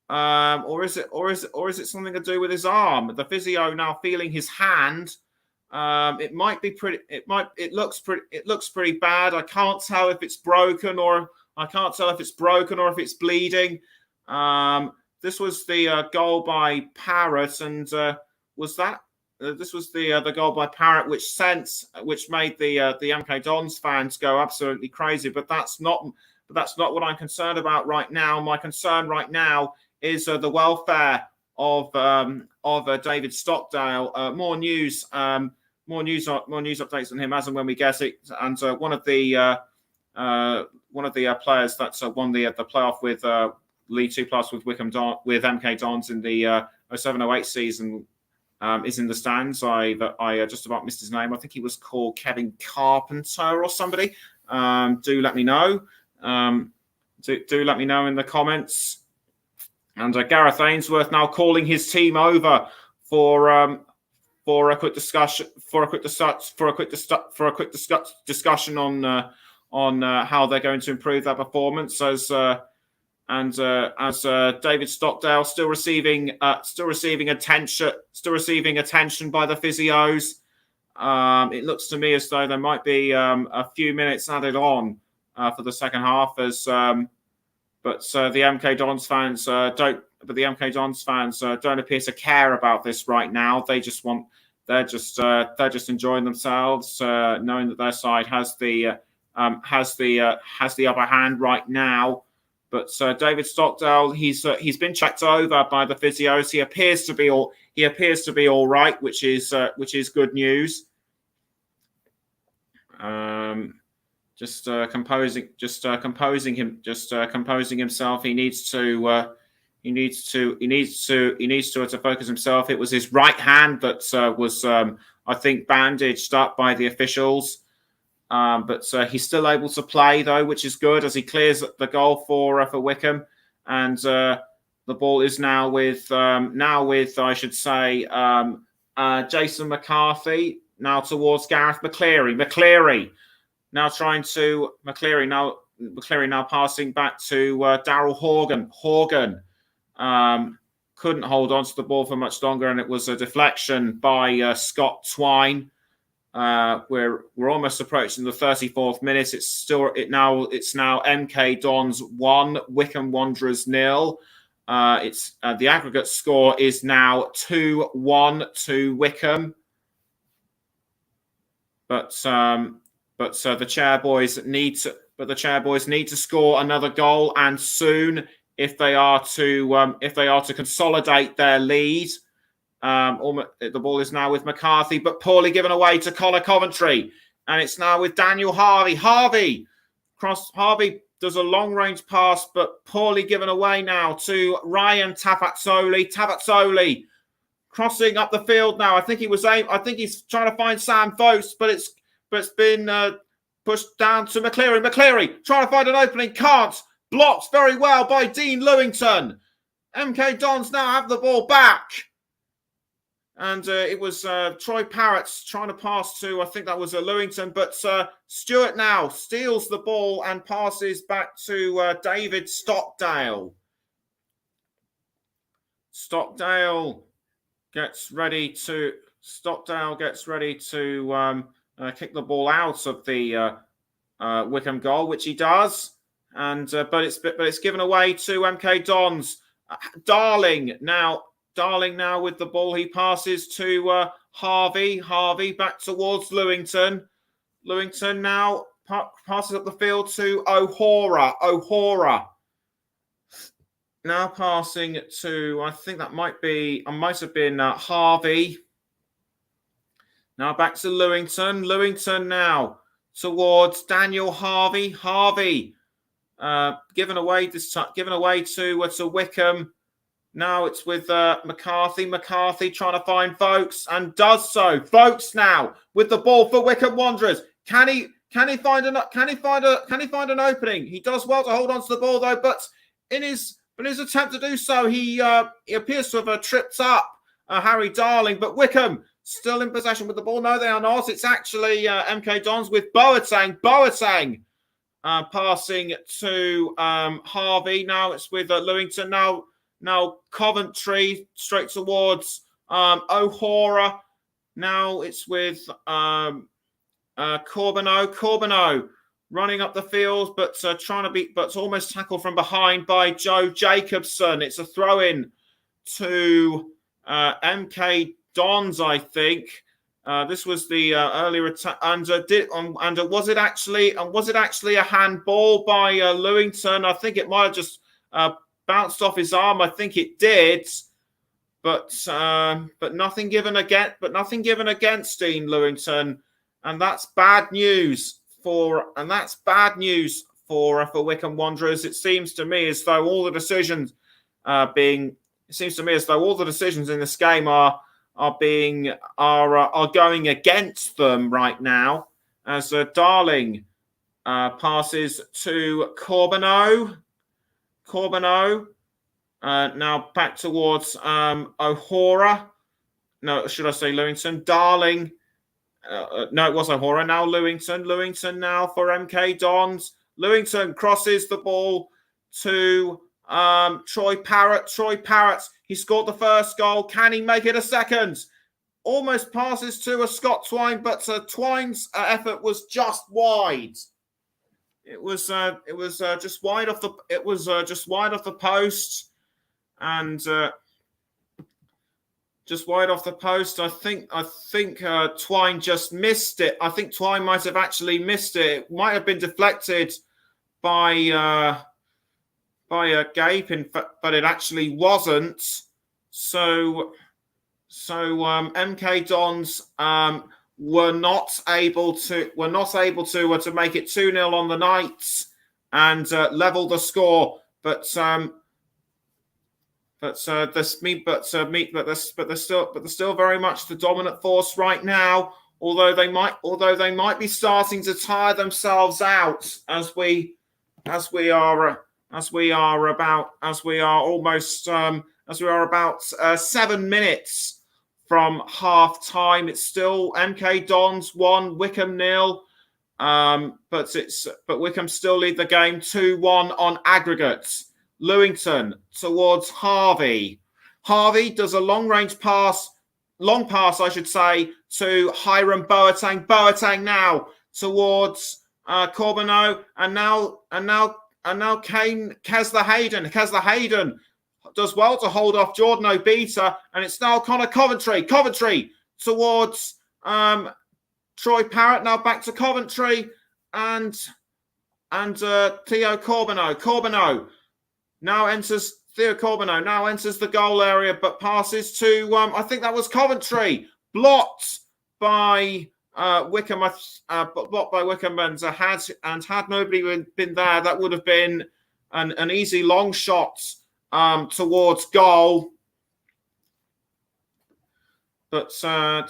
or is it something to do with his arm? The physio now feeling his hand. It might be pretty. It looks pretty bad. I can't tell if it's broken or if it's bleeding. This was the goal by Parrott, and this was the goal by Parrott, which made the MK Dons fans go absolutely crazy. But that's not what I'm concerned about right now. My concern right now is the welfare of David Stockdale. More news updates on him as and when we get it. And one of the players that's won the playoff with League 2+ with MK Dons in the 07-08 season is in the stands. I just about missed his name. I think he was called Kevin Carpenter or somebody. Do let me know. Do let me know in the comments. And Gareth Ainsworth now calling his team over for a quick discussion on how they're going to improve their performance as David Stockdale still receiving attention by the physios. It looks to me as though there might be a few minutes added on for the second half, but the MK Dons fans don't. But the MK Dons fans don't appear to care about this right now. They're just enjoying themselves, knowing that their side has the upper hand right now. But David Stockdale, he's been checked over by the physios. He appears to be all right, which is good news. Composing himself. He needs to focus himself. It was his right hand that was I think bandaged up by the officials. But he's still able to play though, which is good as he clears the goal for Wycombe, and the ball is now with I should say Jason McCarthy now towards Gareth McCleary now passing back to Daryl Horgan couldn't hold on to the ball for much longer, and it was a deflection by Scott Twine. We're almost approaching the 34th minute. It's now MK Dons 1, Wycombe Wanderers 0. It's the aggregate score is now 2-1 to Wycombe. But the Chairboys need to score another goal, and soon, if they are to consolidate their lead. The ball is now with McCarthy, but poorly given away to Connor Coventry, and it's now with Daniel Harvey. Harvey does a long-range pass, but poorly given away now to Ryan Tafazzoli. Tafazzoli crossing up the field now. I think he's trying to find Sam Vos, but it's been pushed down to McCleary. McCleary trying to find an opening, can't. Blocked very well by Dean Lewington. MK Dons now have the ball back. And it was Troy Parrott trying to pass to, I think that was Lewington, but Stewart now steals the ball and passes back to David Stockdale. Stockdale gets ready to kick the ball out of the Wycombe goal, which he does, and but it's given away to MK Dons. Darling now with the ball. He passes to Harvey. Harvey back towards Lewington. Lewington now passes up the field to O'Hora. O'Hora now passing to, I think that might have been Harvey. Now back to Lewington. Lewington now towards Daniel Harvey. Harvey given away to Wycombe. Now it's with McCarthy. McCarthy trying to find Vokes and does so. Vokes now with the ball for Wycombe Wanderers. Can he find an opening? He does well to hold on to the ball though, but in his attempt to do so, he appears to have tripped up Harry Darling. But Wycombe still in possession with the ball. No, they are not. It's actually MK Dons with Boateng. Boateng passing to Harvey. Now it's with Lewington. Now Coventry straight towards O'Hora. Now it's with Corbeneau. Corbeneau running up the field, but but almost tackled from behind by Joe Jacobson. It's a throw-in to MK Dons, I think. This was the earlier attack, and was it actually a handball by Lewington? I think it might have just bounced off his arm. I think it did, but nothing given against Dean Lewington, and that's bad news for Wycombe Wanderers. It seems to me as though all the decisions in this game are going against them right now, as Darling passes to Corbeneau. Corbeneau now back towards O'Hora. No, should I say Lewington? Darling No, it was O'Hora. Now Lewington. Lewington now for MK Dons. Lewington crosses the ball to Troy Parrott. Troy Parrott, he scored the first goal. Can he make it a second? Almost passes to a Scott Twine, but Twine's effort was just wide. It was just wide off the. It was just wide off the post, and just wide off the post. I think Twine just missed it. I think Twine might have actually missed it. It might have been deflected by a Gape, but it actually wasn't. So MK Dons were not able to make it 2-0 on the night and level the score. But they're still very much the dominant force right now. Although they might be starting to tire themselves out as we are about 7 minutes from half time. It's still MK Dons 1, Wycombe 0. But Wycombe still lead the game 2-1 on aggregate. Lewington towards Harvey. Harvey does a long pass, I should say, to Hiram Boateng. Boateng now towards Corbeneau, and now Kane Kesler Hayden. Kesler Hayden does well to hold off Jordan Obita, and it's now Connor Coventry. Coventry towards Troy Parrott. Now back to Coventry and Theo Corbeneau. Corbeneau now enters. Theo Corbeneau now enters the goal area, but passes to I think that was Coventry, blocked by Wycombe. Blocked by Wycombe, and had nobody been there, that would have been an easy long shot towards goal. But they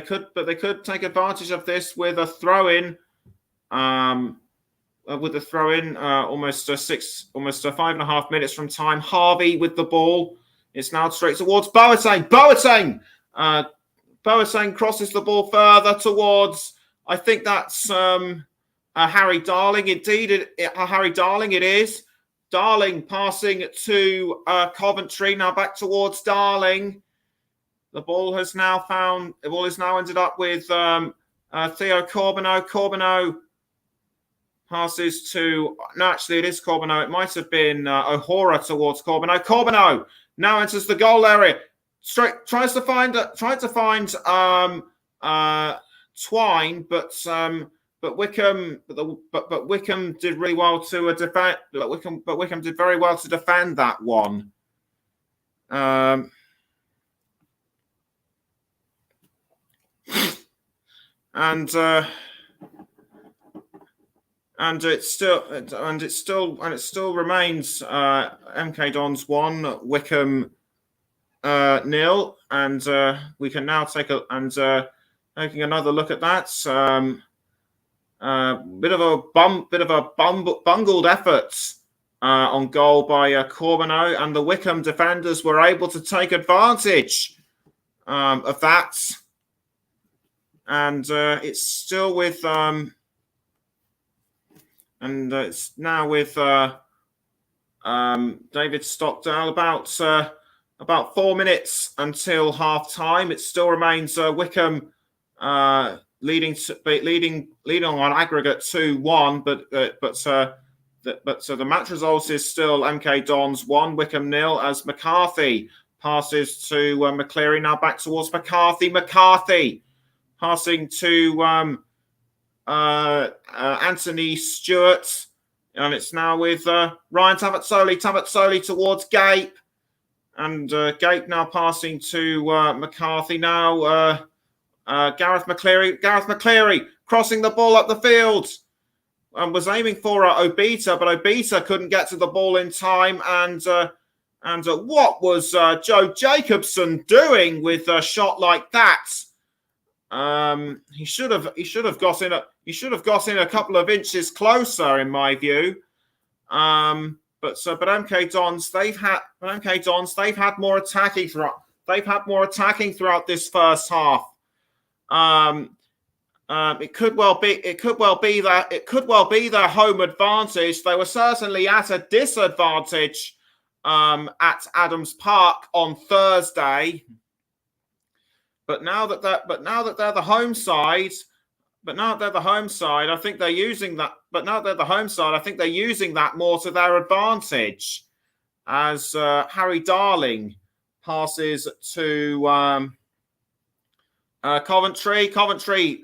could take advantage of this with a throw in. Almost 5.5 minutes from time. Harvey with the ball. It's now straight towards Boateng. Boateng crosses the ball further towards, I think that's Harry Darling. Indeed, Harry Darling it is. Darling passing to Coventry. Now back towards Darling. The ball has now ended up with Theo Corbeneau. Corbeneau passes to, no, actually it is Corbeneau. It might have been O'Hora towards Corbeneau. Corbeneau now enters the goal area. Tries to find Twine, but Wycombe did really well to defend. But Wycombe did very well to defend that one. And it still remains MK Dons 1, Wycombe 0, and we can now taking another look at that. Bit of a bungled effort on goal by Corbeneau, and the Wycombe defenders were able to take advantage of that. And it's still with it's now with David Stockdale. About 4 minutes until half time. It still remains Wycombe leading on aggregate 2-1, but the match result is still MK Dons 1, Wycombe 0, as McCarthy passes to McCleary. Now back towards McCarthy. McCarthy passing to Anthony Stewart, and it's now with Ryan Tavatsoli. Tavatsoli towards Gape, and Gape now passing to McCarthy. Now Gareth McCleary. Gareth McCleary crossing the ball up the field and was aiming for Obita, but Obita couldn't get to the ball in time. And what was Joe Jacobson doing with a shot like that? He should have got in a couple of inches closer, in my view. But MK Dons they've had more attacking more attacking throughout this first half. It could well be their home advantage. They were certainly at a disadvantage at Adams Park on Thursday. But now that they're the home side, I think they're using that. But now they're the home side, I think they're using that more to their advantage. As Harry Darling passes to Coventry. Coventry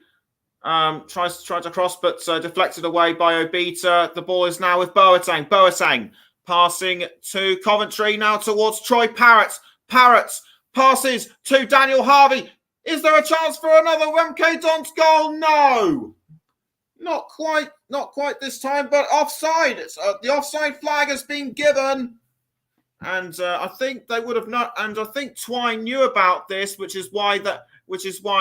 tries to cross, but deflected away by Obita. The ball is now with Boateng. Boateng passing to Coventry, now towards Troy Parrott. Parrott passes to Daniel Harvey. Is there a chance for another MK Dons goal? No. Not quite this time, but offside. It's the offside flag has been given. And I think they would have not. And I think Twine knew about this, which is why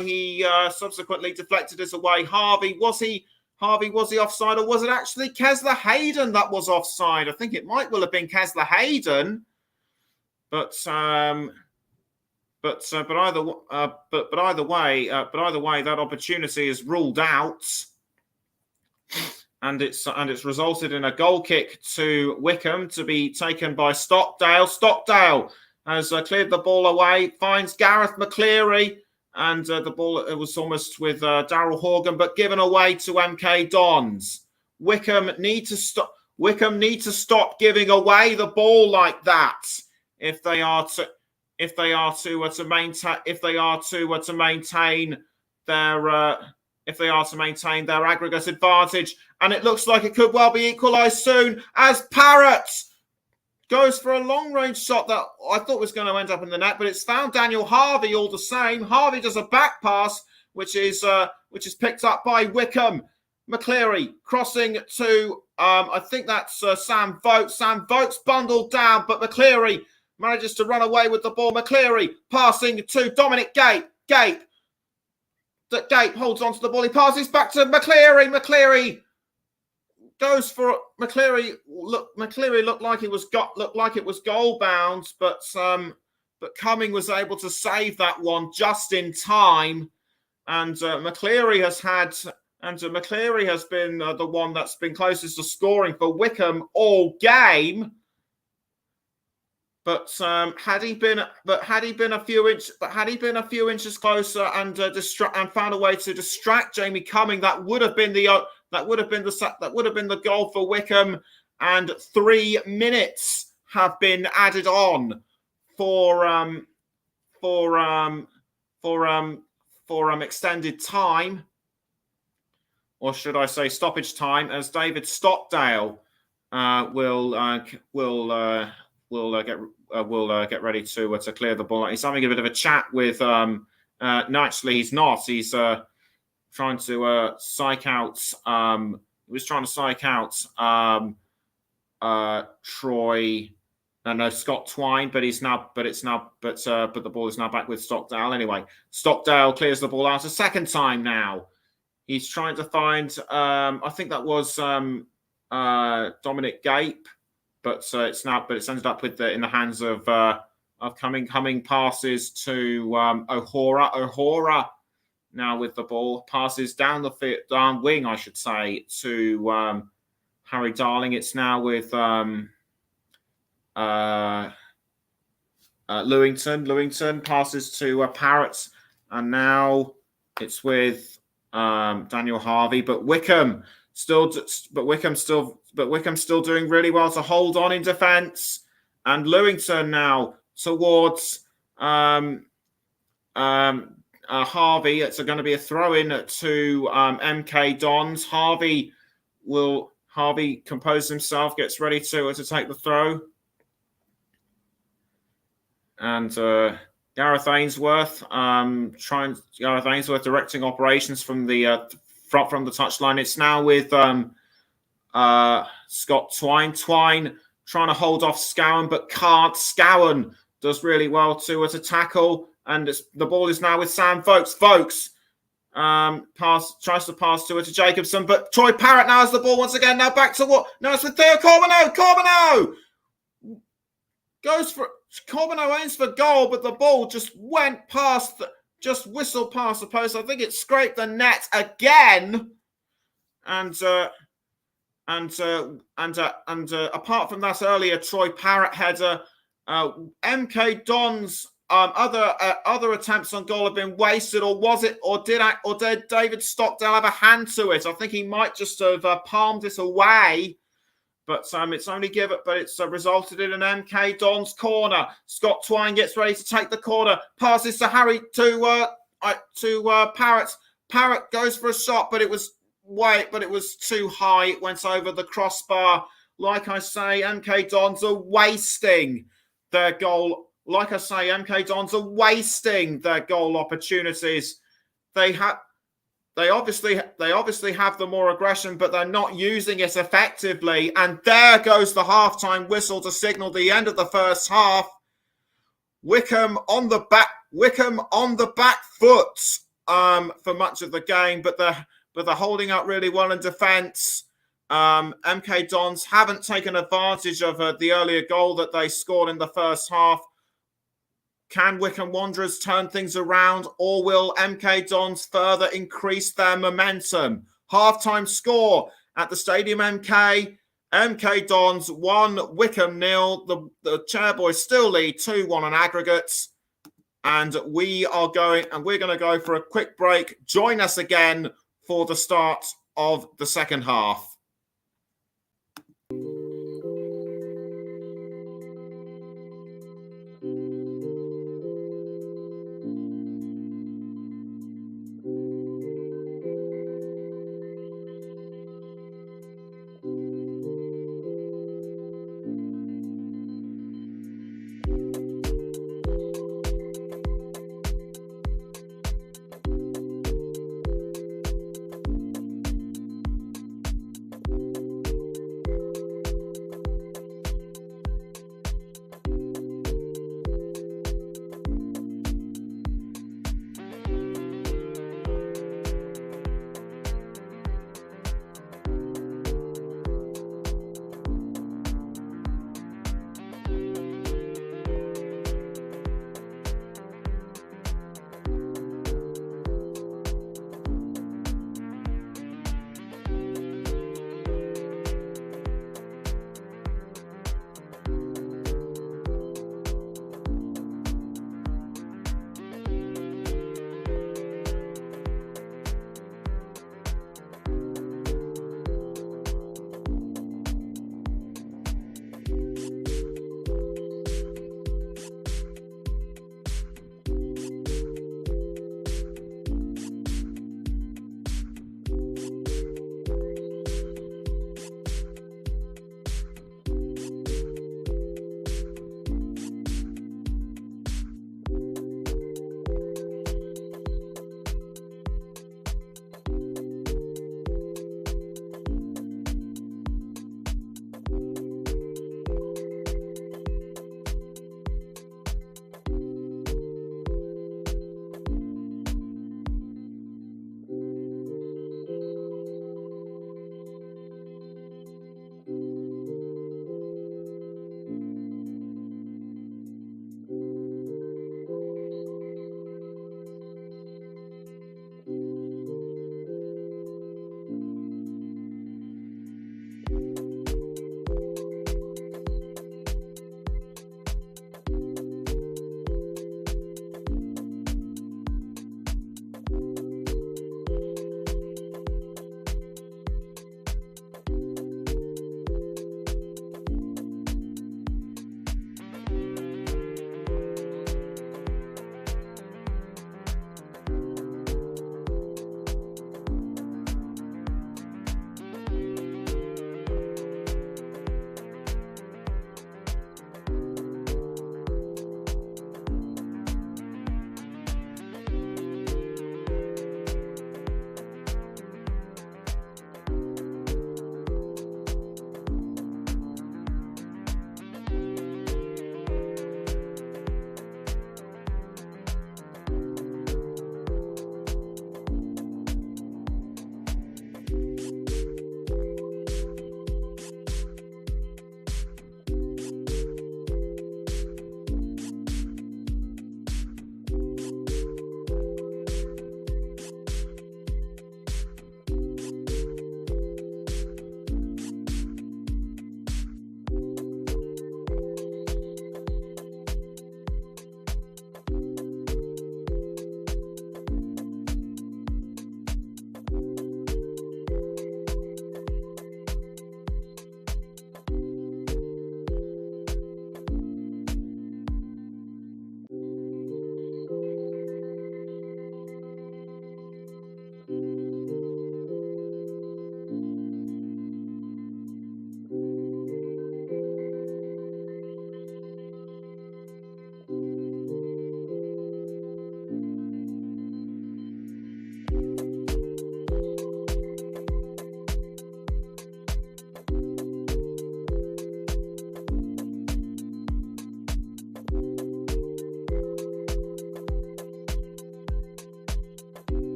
he subsequently deflected us away. Harvey was he offside, or was it actually Kesler Hayden that was offside? I think it might well have been Kesler Hayden, but either way, that opportunity is ruled out. And it's resulted in a goal kick to Wycombe to be taken by Stockdale. Stockdale has cleared the ball away, finds Gareth McCleary, and the ball, it was almost with Daryl Horgan, but given away to MK Dons. Wycombe need to stop giving away the ball like that if they are to maintain their aggregate advantage. And it looks like it could well be equalised soon as Parrott goes for a long-range shot that I thought was going to end up in the net, but it's found Daniel Harvey all the same. Harvey does a back pass, which is picked up by Wycombe. McCleary crossing to, I think that's Sam Vokes. Sam Vokes bundled down, but McCleary manages to run away with the ball. McCleary passing to Dominic Gape. Gape holds onto the ball. He passes back to McCleary. McCleary goes for McCleary. McCleary looked like it was goal bound, but Cumming was able to save that one just in time. And McCleary has been the one that's been closest to scoring for Wycombe all game. But had he been a few inches closer and found a way to distract Jamie Cumming, that would have been the goal for Wycombe, and 3 minutes have been added on for extended time, or should I say stoppage time, as David Stockdale will get ready to clear the ball. He's having a bit of a chat with. No, actually, he's not. He's trying to psych out. He was trying to psych out Troy. No, Scott Twine, but the ball is now back with Stockdale. Anyway, Stockdale clears the ball out a second time now. He's trying to find. I think that was Dominic Gape. But it's ended up in the hands of Cumming passes to O'Hora. O'Hora now with the ball, passes down wing, I should say, to Harry Darling. It's now with Lewington. Lewington passes to Parrott, and now it's with Daniel Harvey. But Wycombe still doing really well to hold on in defence. And Lewington now towards Harvey. It's going to be a throw-in to MK Dons. Harvey composes himself, gets ready to take the throw. And Gareth Ainsworth directing operations from the touchline. It's now with Scott Twine. Twine trying to hold off Scowen, but can't. Scowen does really well to tackle, and the ball is now with Sam Vokes. Vokes tries to pass to Jacobson, but Troy Parrott now has the ball once again. Now back to what? Now it's with Theo Corbino. Corbino goes for Corbino aims for goal, but the ball just went past, just whistled past the post. I think it scraped the net again, and apart from that earlier Troy Parrott header, MK Don's other attempts on goal have been wasted, or did David Stockdale have a hand to it? I think he might just have palmed it away. But it's only it's resulted in an MK Dons corner. Scott Twine gets ready to take the corner. Passes to Harry to Parrott. Parrott goes for a shot, but it was too high. It went over the crossbar. Like I say, MK Dons are wasting their goal. Like I say, MK Dons are wasting their goal opportunities. They obviously have the more aggression, but they're not using it effectively. And there goes the halftime whistle to signal the end of the first half. Wycombe on the back foot for much of the game, but they're holding up really well in defence. MK Dons haven't taken advantage of the earlier goal that they scored in the first half. Can Wycombe Wanderers turn things around, or will MK Dons further increase their momentum? Halftime score at the Stadium MK. MK Dons 1, Wycombe 0. The Chairboys still lead 2-1 on aggregates. And we're going to go for a quick break. Join us again for the start of the second half.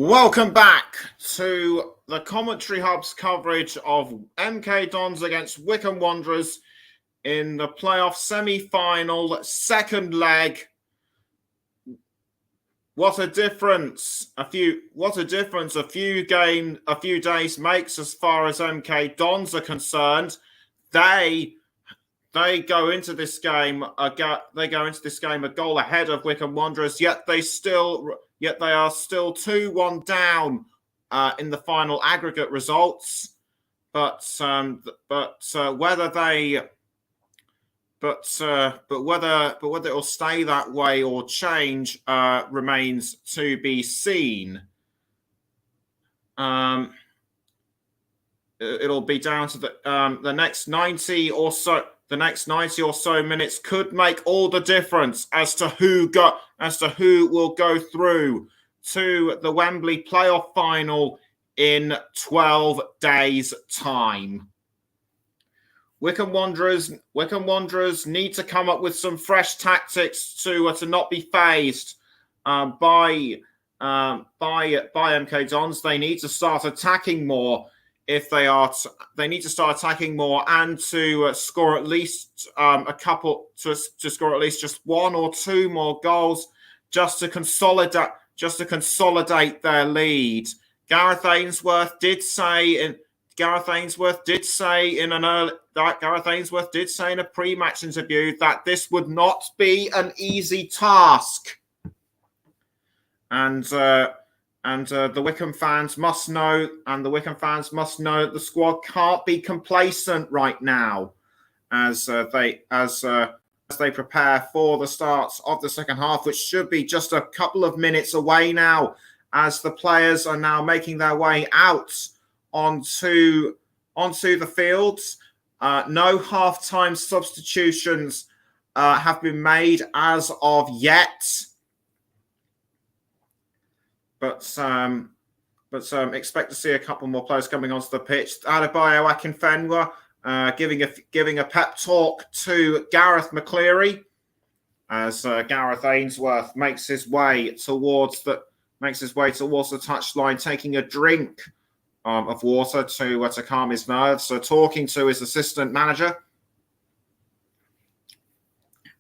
Welcome back to the Commentary Hub's coverage of MK Dons against Wycombe Wanderers in the playoff semi-final, second leg. What a difference a few days makes as far as MK Dons are concerned. They go into this game a goal ahead of Wycombe Wanderers, yet they are still 2-1 down in the final aggregate results. But whether it'll stay that way or change remains to be seen. It'll be down to the next 90 or so. The next 90 or so minutes could make all the difference as to who will go through to the Wembley playoff final in 12 days' time. Wycombe Wanderers need to come up with some fresh tactics to not be phased by MK Dons. They need to start attacking more. They need to start attacking more and to score at least score at least just one or two more goals just to consolidate their lead. Gareth Ainsworth did say in a pre-match interview that this would not be an easy task, and the Wycombe fans must know that the squad can't be complacent right now as they prepare for the start of the second half, which should be just a couple of minutes away now, as the players are now making their way out onto the fields. No half-time substitutions have been made as of yet. But expect to see a couple more players coming onto the pitch. Adebayo Akinfenwa giving a pep talk to Gareth McCleary as Gareth Ainsworth makes his way towards the touchline, taking a drink of water to calm his nerves. So talking to his assistant manager,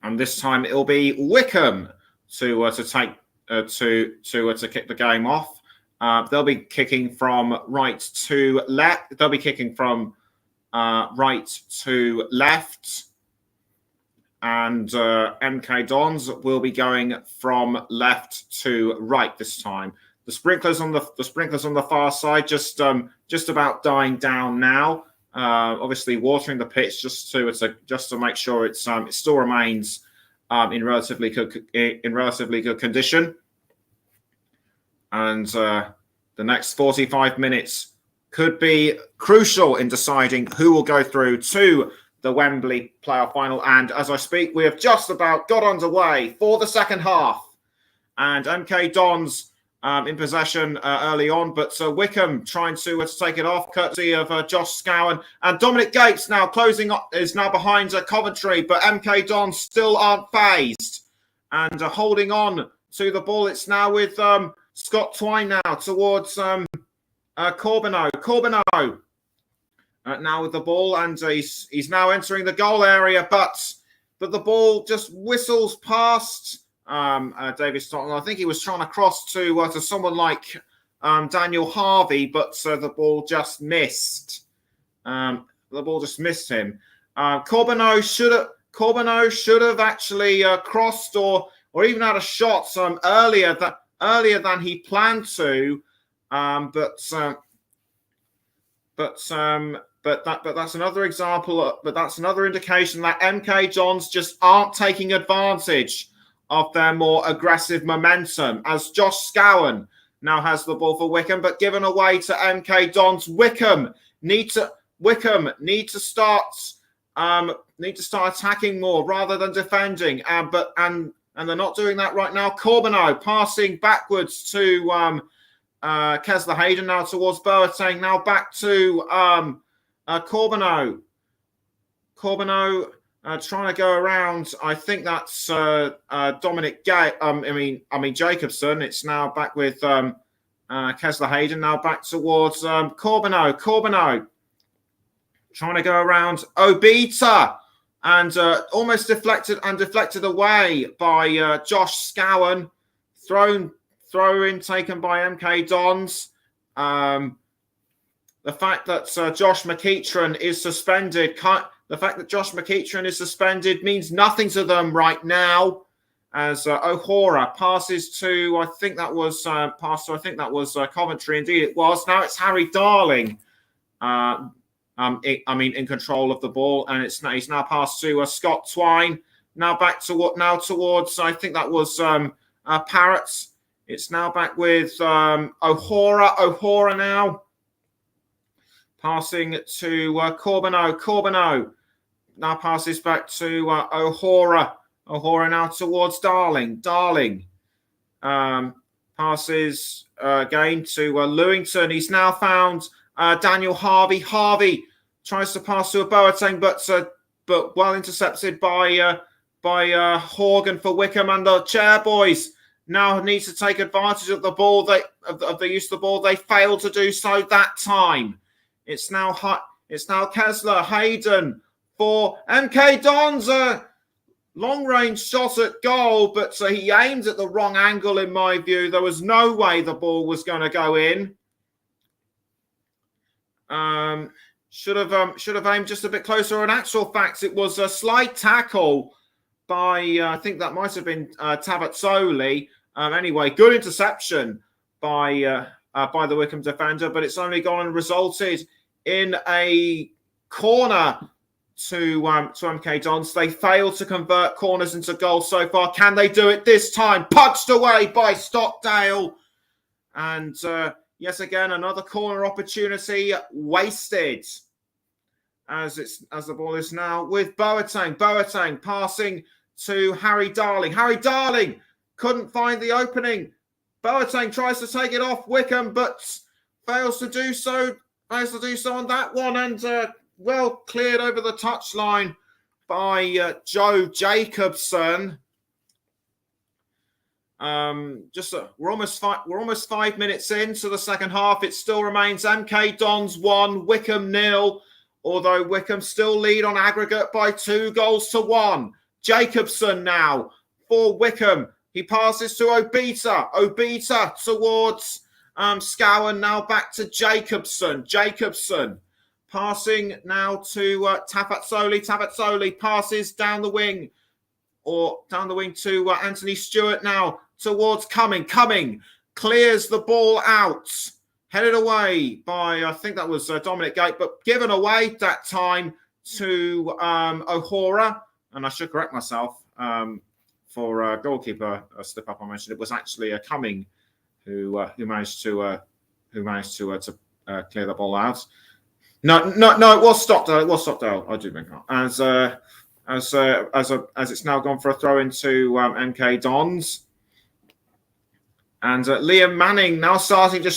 and this time it'll be Wycombe to kick the game off. They'll be kicking from right to left. They'll be kicking from right to left, and MK Dons will be going from left to right this time. The sprinklers on the far side just about dying down now. Obviously watering the pitch just to make sure it still remains in relatively good condition. And the next 45 minutes could be crucial in deciding who will go through to the Wembley playoff final. And as I speak, we have just about got underway for the second half. And MK Dons in possession early on, but Wycombe trying to take it off, courtesy of Josh Scowen. And Dominic Gates now is now behind Coventry, but MK Dons still aren't phased and holding on to the ball. It's now with Scott Twine now towards Corbeneau. Corbeneau now with the ball, and he's now entering the goal area, but the ball just whistles past David Stockton. I think he was trying to cross to someone like Daniel Harvey, but the ball just missed. The ball just missed him. Corbeneau should have actually crossed or even had a shot earlier than he planned to. But that's another example. But that's another indication that MK Dons just aren't taking advantage of their more aggressive momentum, as Josh Scowen now has the ball for Wycombe, but given away to MK Dons. Wycombe need to start attacking more rather than defending. And they're not doing that right now. Corbeneau passing backwards to Kesler Hayden, now towards Boateng, now back to Corbeneau. Corbeneau trying to go around. I think that's Dominic Jacobson. It's now back with Kessler Hayden now back towards Corbeau. Corbeau trying to go around Obita and almost deflected away by Josh Scowen. Throw in taken by MK Dons. The fact that Josh McEachran is suspended. The fact that Josh McEachran is suspended means nothing to them right now. As O'Hora passes to, I think that was Coventry. Indeed, it was. Now it's Harry Darling. In control of the ball, and he's now passed to Scott Twine. Now towards I think that was Parrots. It's now back with O'Hora. O'Hora now passing to Corbeau. Corbeau now passes back to O'Hora. O'Hora now towards Darling. Darling passes again to Lewington. He's now found Daniel Harvey. Harvey tries to pass to a Boateng, but well intercepted by Horgan for Wycombe, and the Chairboys now need to take advantage of the ball. Of the use of the ball. They failed to do so that time. It's now Kessler Hayden for MK Dons. Long range shot at goal, but he aimed at the wrong angle. In my view, there was no way the ball was going to go in. Should have aimed just a bit closer. In actual fact, it was a slight tackle by I think that might have been Tavazzoli. Anyway, good interception by the Wycombe defender, but it's only gone and resulted in a corner to MK Dons. They failed to convert corners into goals so far. Can they do it this time? Punched away by Stockdale, and yes, again, another corner opportunity wasted. As the ball is now with Boateng. Boateng passing to Harry Darling. Harry Darling couldn't find the opening. Boateng tries to take it off Wycombe, but fails to do so. Fails to do so on that one, and well cleared over the touchline by Joe Jacobson. We're almost 5 minutes into the second half. It still remains MK Dons 1, Wycombe 0. Although Wycombe still lead on aggregate by 2-1. Jacobson now for Wycombe. He passes to Obita. Obita towards Scowen. Now back to Jacobson. Jacobson passing now to Tavazzoli. Tavazzoli passes down the wing to Anthony Stewart now towards Cumming. Cumming clears the ball out. Headed away by, I think that was Dominic Gate, but given away that time to O'Hora. And I should correct myself for goalkeeper slip up. I mentioned it was actually Cumming who managed to clear the ball out. No, it was Stockdale. It was Stockdale. I do think as it's now gone for a throw into MK Dons. And Liam Manning now starting to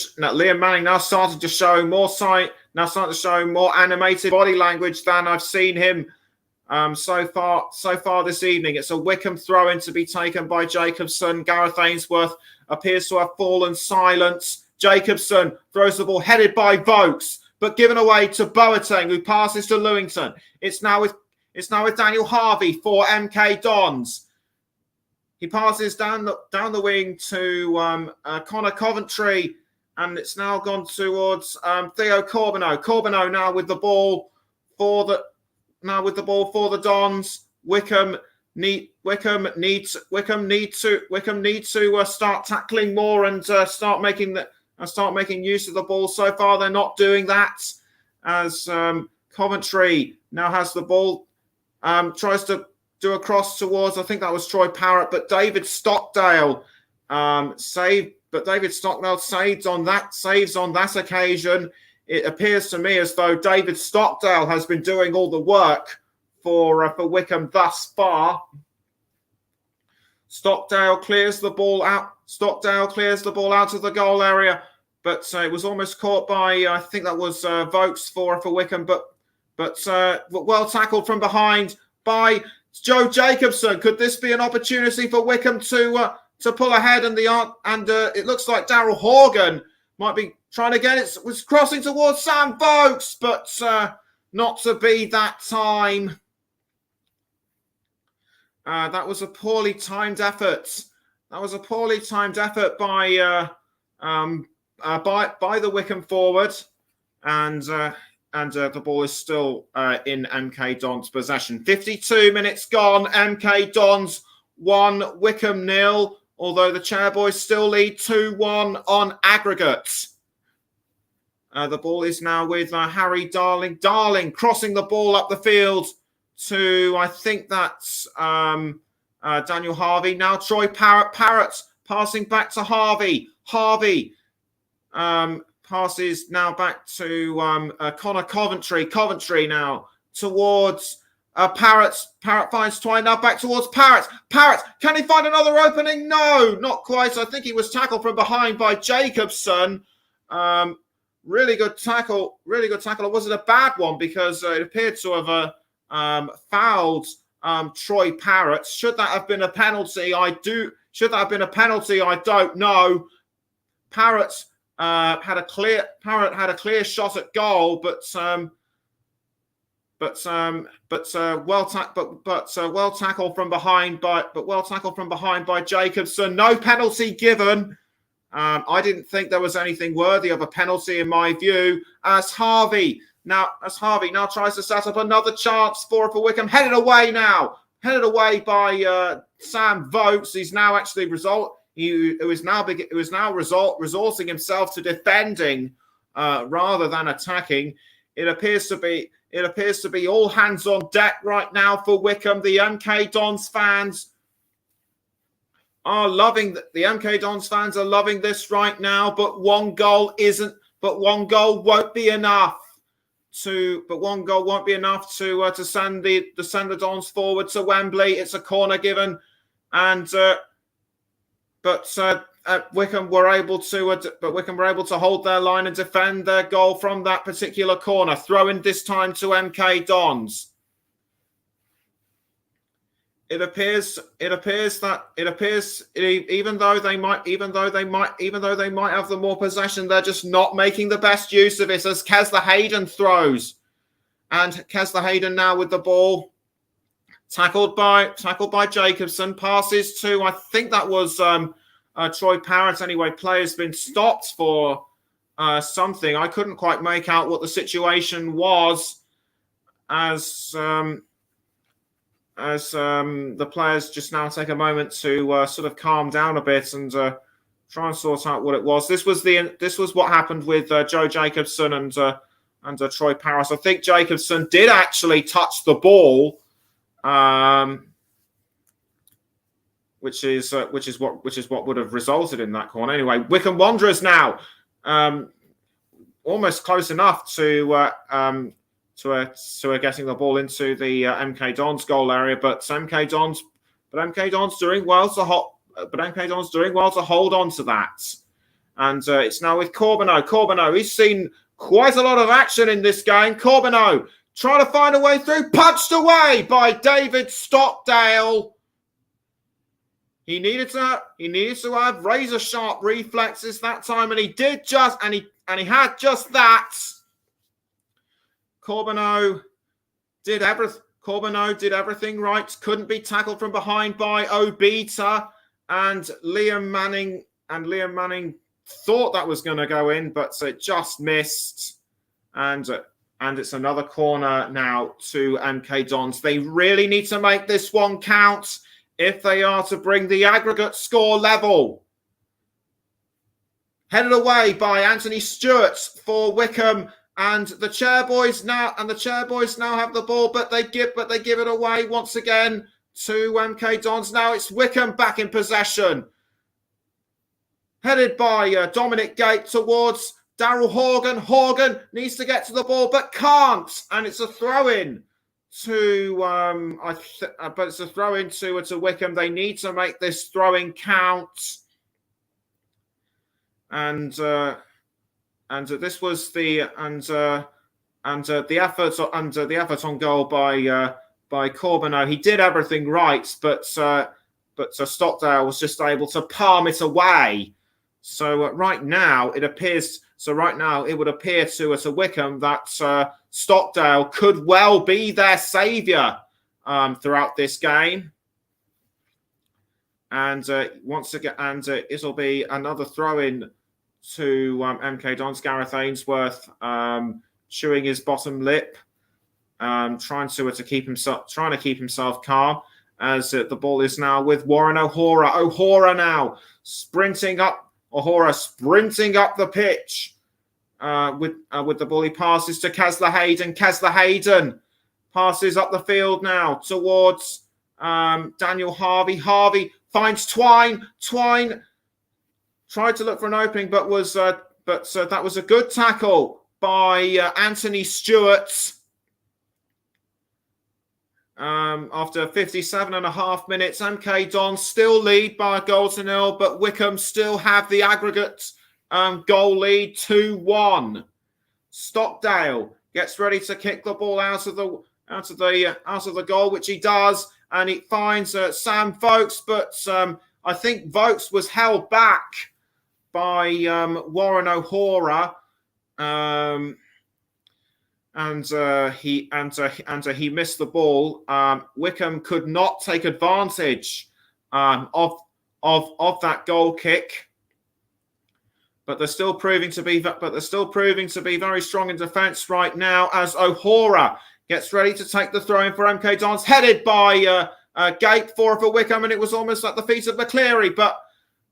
show more starting to show more animated body language than I've seen him so far this evening. It's a Wycombe throw-in to be taken by Jacobson. Gareth Ainsworth appears to have fallen silent. Jacobson throws the ball headed by Vokes, but given away to Boateng, who passes to Lewington. It's now with Daniel Harvey for MK Dons. He passes down the wing to Connor Coventry, and it's now gone towards Theo Corbeau. Corbeau now with the ball for the Dons. Wycombe need to start tackling more and start making use of the ball. So far, they're not doing that. As Coventry now has the ball, tries to do a cross towards, I think that was Troy Parrott, but David Stockdale saved. But David Stockdale saves on that occasion. It appears to me as though David Stockdale has been doing all the work for Wycombe thus far. Stockdale clears the ball out. Of the goal area, but it was almost caught by I think that was Vokes for Wycombe, but well tackled from behind by Joe Jacobson. Could this be an opportunity for Wycombe to pull ahead? And it looks like Daryl Horgan Might be trying again. It was crossing towards Sam Vokes, but not to be that time. That was a poorly timed effort. That was a poorly timed effort by the Wycombe forward, and the ball is still in MK Dons possession. 52 minutes gone. MK Dons 1, Wycombe 0. Although the Chairboys still lead 2-1 on aggregate. The ball is now with Harry Darling. Darling crossing the ball up the field to, I think that's Daniel Harvey. Now Troy Parrott. Parrott passing back to Harvey. Harvey passes now back to Connor Coventry. Coventry now towards Parrott. Parrott finds Twine. Now back towards Parrott. Parrott, can he find another opening? No, not quite. I think he was tackled from behind by Jacobson. Really good tackle. Really good tackle. It wasn't a bad one because it appeared to have fouled Troy Parrott. Should that have been a penalty? Should that have been a penalty? I don't know. Parrott had a clear shot at goal, but well tackled from behind by Jacobson. No penalty given. I didn't think there was anything worthy of a penalty in my view. As Harvey now tries to set up another chance for Wycombe. Headed away by Sam Vokes. He's now actually resorting himself to defending rather than attacking. It appears to be all hands on deck right now for Wycombe. The MK Dons fans are loving this right now, but one goal won't be enough to send the Dons forward to Wembley. It's a corner given, and Wycombe were able to hold their line and defend their goal from that particular corner. Throw in this time to MK Dons. It appears even though they might have the more possession, they're just not making the best use of it as Kesler Hayden throws. And Kesler Hayden now with the ball. Tackled by Jacobson, passes to, I think that was Troy Parrott. Anyway, player's been stopped for something. I couldn't quite make out what the situation was as the players just now take a moment to sort of calm down a bit and try and sort out what it was. This was what happened with Joe Jacobson and Troy Parrott. I think Jacobson did actually touch the ball. Which is what would have resulted in that corner. Anyway, Wycombe Wanderers now almost close enough to getting the ball into the MK Dons goal area, but MK Dons doing well to hold on to that. And it's now with Corbeneau. Corbeneau, he's seen quite a lot of action in this game. Corbeneau trying to find a way through, punched away by David Stockdale. He needed to have razor sharp reflexes that time, and he had just that. Corbeneau did everything right. Couldn't be tackled from behind by Obita, and Liam Manning thought that was going to go in, but it just missed. And it's another corner now to MK Dons. They really need to make this one count if they are to bring the aggregate score level. Headed away by Anthony Stewart for Wycombe, and the Chairboys now have the ball, but they give it away once again to MK Dons. Now it's Wycombe back in possession. Headed by Dominic Gate towards Daryl Horgan. Horgan needs to get to the ball, but can't, and it's a throw-in to Wycombe. They need to make this throw-in count, and this was the effort on goal by Corbeneau. He did everything right, but Stockdale was just able to palm it away. So right now it appears. So right now it would appear to Wycombe that Stockdale could well be their saviour throughout this game. And once again, it'll be another throw in to MK Dons. Gareth Ainsworth chewing his bottom lip, trying to keep himself calm. As the ball is now with Warren O'Hora. O'Hora now sprinting up the pitch with the ball. He passes to Kesler Hayden. Kesler Hayden passes up the field now towards Daniel Harvey. Harvey finds Twine. Twine tried to look for an opening, but that was a good tackle by Anthony Stewart. After 57.5 minutes, MK Dons still lead by a goal to nil, but Wycombe still have the aggregate goal lead 2-1. Stockdale gets ready to kick the ball out of the goal, which he does, and it finds Sam Vokes, but I think Vokes was held back by Warren O'Hora. And he missed the ball. Wycombe could not take advantage of that goal kick, but they're still proving to be very strong in defence right now. As O'Hora gets ready to take the throw in for MK Dons, headed by Gape for Wycombe, and it was almost at the feet of McCleary, but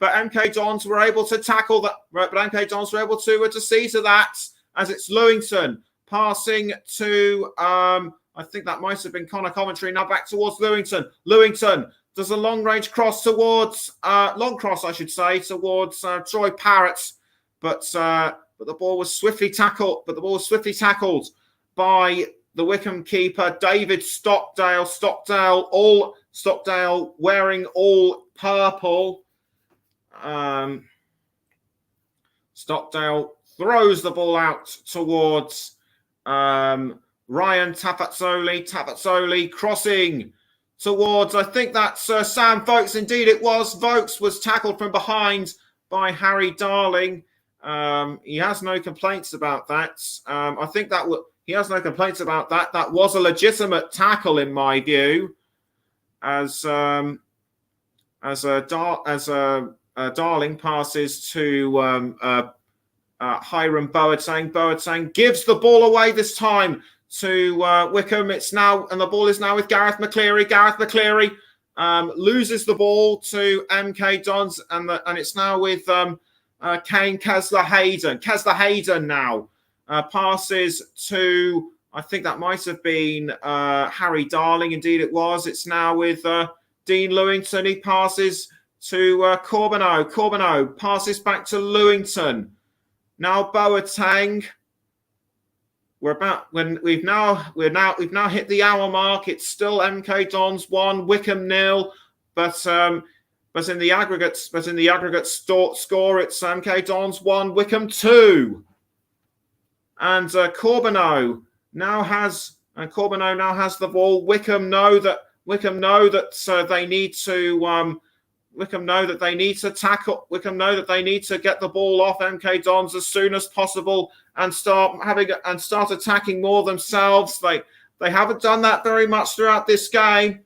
MK Dons were able to tackle that. But MK Dons were able to see to that, as it's Lewington passing to, I think that might have been Connor Coventry, now back towards Lewington. Lewington does a long-range cross towards, towards Troy Parrott, but the ball was swiftly tackled. Tackled by the Wycombe keeper, David Stockdale. Stockdale wearing all purple. Stockdale throws the ball out towards Ryan Tafazzoli crossing towards, I think that's Sam Vokes. Indeed it was. Vokes was tackled from behind by Harry Darling. He has no complaints about that. He has no complaints about that. That was a legitimate tackle in my view. As Darling passes to Hiram Boateng. Boateng gives the ball away this time to Wycombe. The ball is now with Gareth McCleary. Gareth McCleary loses the ball to MK Dons, and it's now with Kane Kesler Hayden. Kesler Hayden now passes to, I think that might have been Harry Darling. Indeed it was. It's now with Dean Lewington. He passes to Corbeneau. Corbeneau passes back to Lewington. Now Boateng. We've now hit the hour mark. It's still MK Dons 1, Wycombe 0, but in the aggregate score it's MK Dons 1, Wycombe 2. And Corbeneau now has the ball. Wycombe know that they need to. Wycombe know that they need to tackle. Wycombe know that they need to get the ball off MK Dons as soon as possible and start attacking more themselves. They haven't done that very much throughout this game,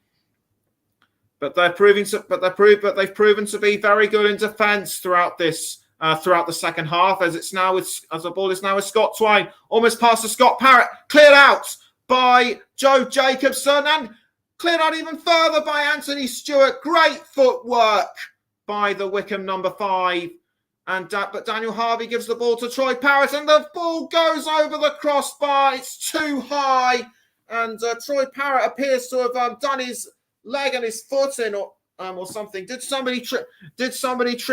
but they've proven to be very good in defence throughout the second half. As the ball is now with Scott Twine, almost past to Scott Parrott, cleared out by Joe Jacobson and cleared out even further by Anthony Stewart. Great footwork by the Wycombe number 5. But Daniel Harvey gives the ball to Troy Parrott, and the ball goes over the crossbar. It's too high, and Troy Parrott appears to have done his leg and his foot in, or something. Did somebody trip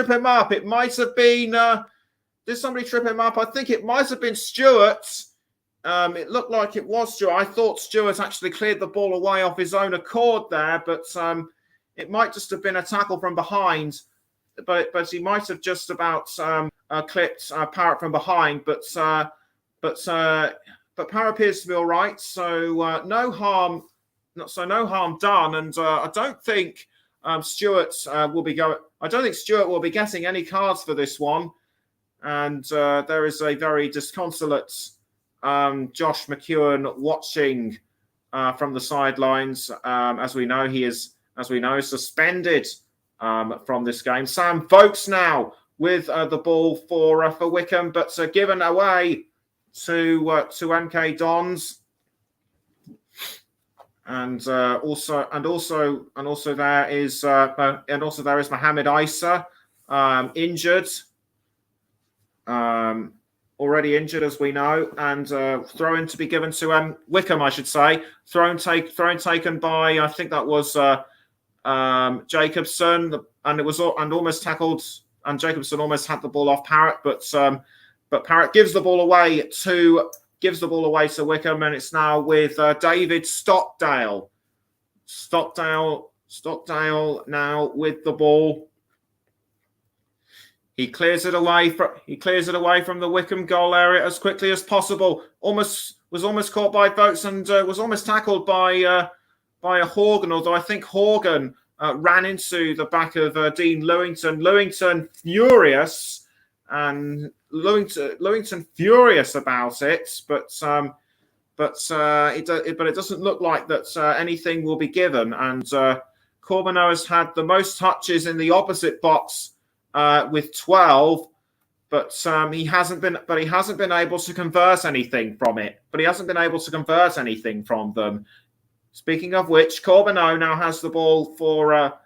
him up? It might have been. Did somebody trip him up? I think it might have been Stewart. It looked like it was Stewart. I thought Stewart actually cleared the ball away off his own accord there, but it might just have been a tackle from behind. But he might have just about clipped Parrott from behind. But Parrott appears to be all right. So no harm done. And I don't think Stewart will be going. I don't think Stewart will be getting any cards for this one. And there is a very disconsolate Josh McEwen watching from the sidelines. As we know, he is, suspended from this game. Sam Vokes now with the ball for Wycombe, but given away to MK Dons. And also there is Mohamed Isa injured, already injured as we know, and throw-in to be given to Wycombe, I should say. Throw-in taken by, I think that was Jacobson, and it was almost tackled, and Jacobson almost had the ball off Parrott, but Parrott gives the ball away to Wycombe, and it's now with David Stockdale. Stockdale now with the ball. He clears it away from the Wycombe goal area as quickly as possible. Was almost caught by Vokes and was almost tackled by a Horgan, although I think Horgan ran into the back of Dean Lewington. Lewington furious. And Lewington furious about it, but it doesn't look like that anything will be given. And Corbeneau has had the most touches in the opposite box with 12, but he hasn't been able to convert anything from it. Them. Speaking of which, Corbeneau now has the ball for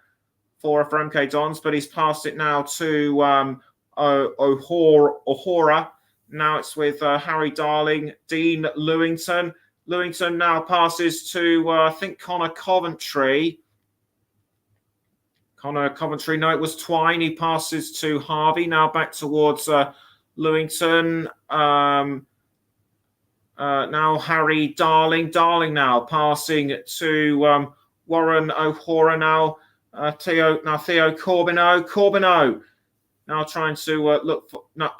MK Dons, but he's passed it now to O'Hora. Now it's with Harry Darling, Dean Lewington. Lewington now passes to, I think, Connor Coventry. No, it was Twine. He passes to Harvey. Now back towards Lewington. Now Harry Darling. Darling now passing to Warren O'Hora. Now Theo Corbeneau. Corbeneau now trying to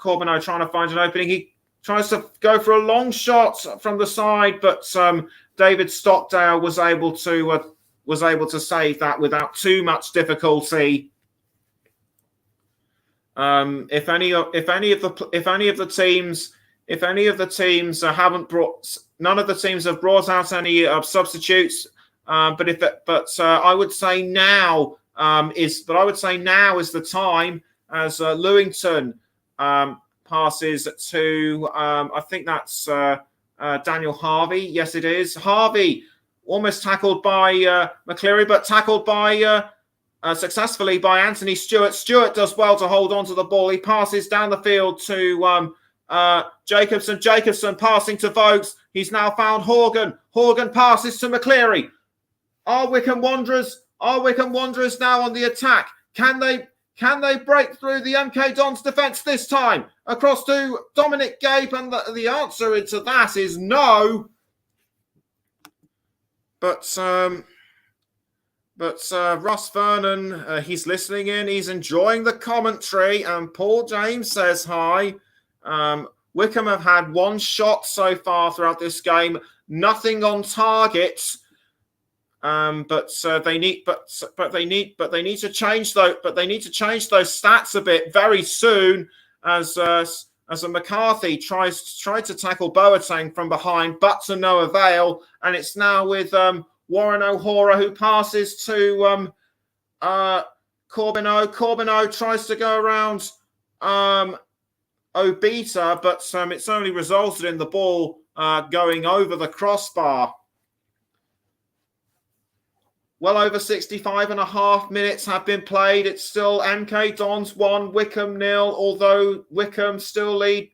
Corbeneau trying to find an opening. He tries to go for a long shot from the side, but David Stockdale was able to save that without too much difficulty. If any of the teams haven't brought, none of the teams have brought out any substitutes. But I would say now is the time, as Lewington passes to I think that's Daniel Harvey. Yes, it is Harvey. Almost tackled by McCleary, but tackled by successfully by Anthony Stewart. Stewart does well to hold on to the ball. He passes down the field to Jacobson. Jacobson passing to Vokes. He's now found Horgan. Horgan passes to McCleary. Are Wycombe Wanderers now on the attack? Can they break through the MK Dons defence this time? Across to Dominic Gape, and the answer to that is no. But Ross Vernon, he's listening in. He's enjoying the commentary. And Paul James says hi. Wycombe have had one shot so far throughout this game, nothing on target. But they need to change those stats a bit very soon, as a McCarthy tried to tackle Boateng from behind, but to no avail. And it's now with Warren O'Hora, who passes to Corbeneau. Corbeneau tries to go around Obita, but it's only resulted in the ball going over the crossbar. Well over 65.5 minutes have been played. It's still MK Dons 1, Wycombe 0, although Wycombe still lead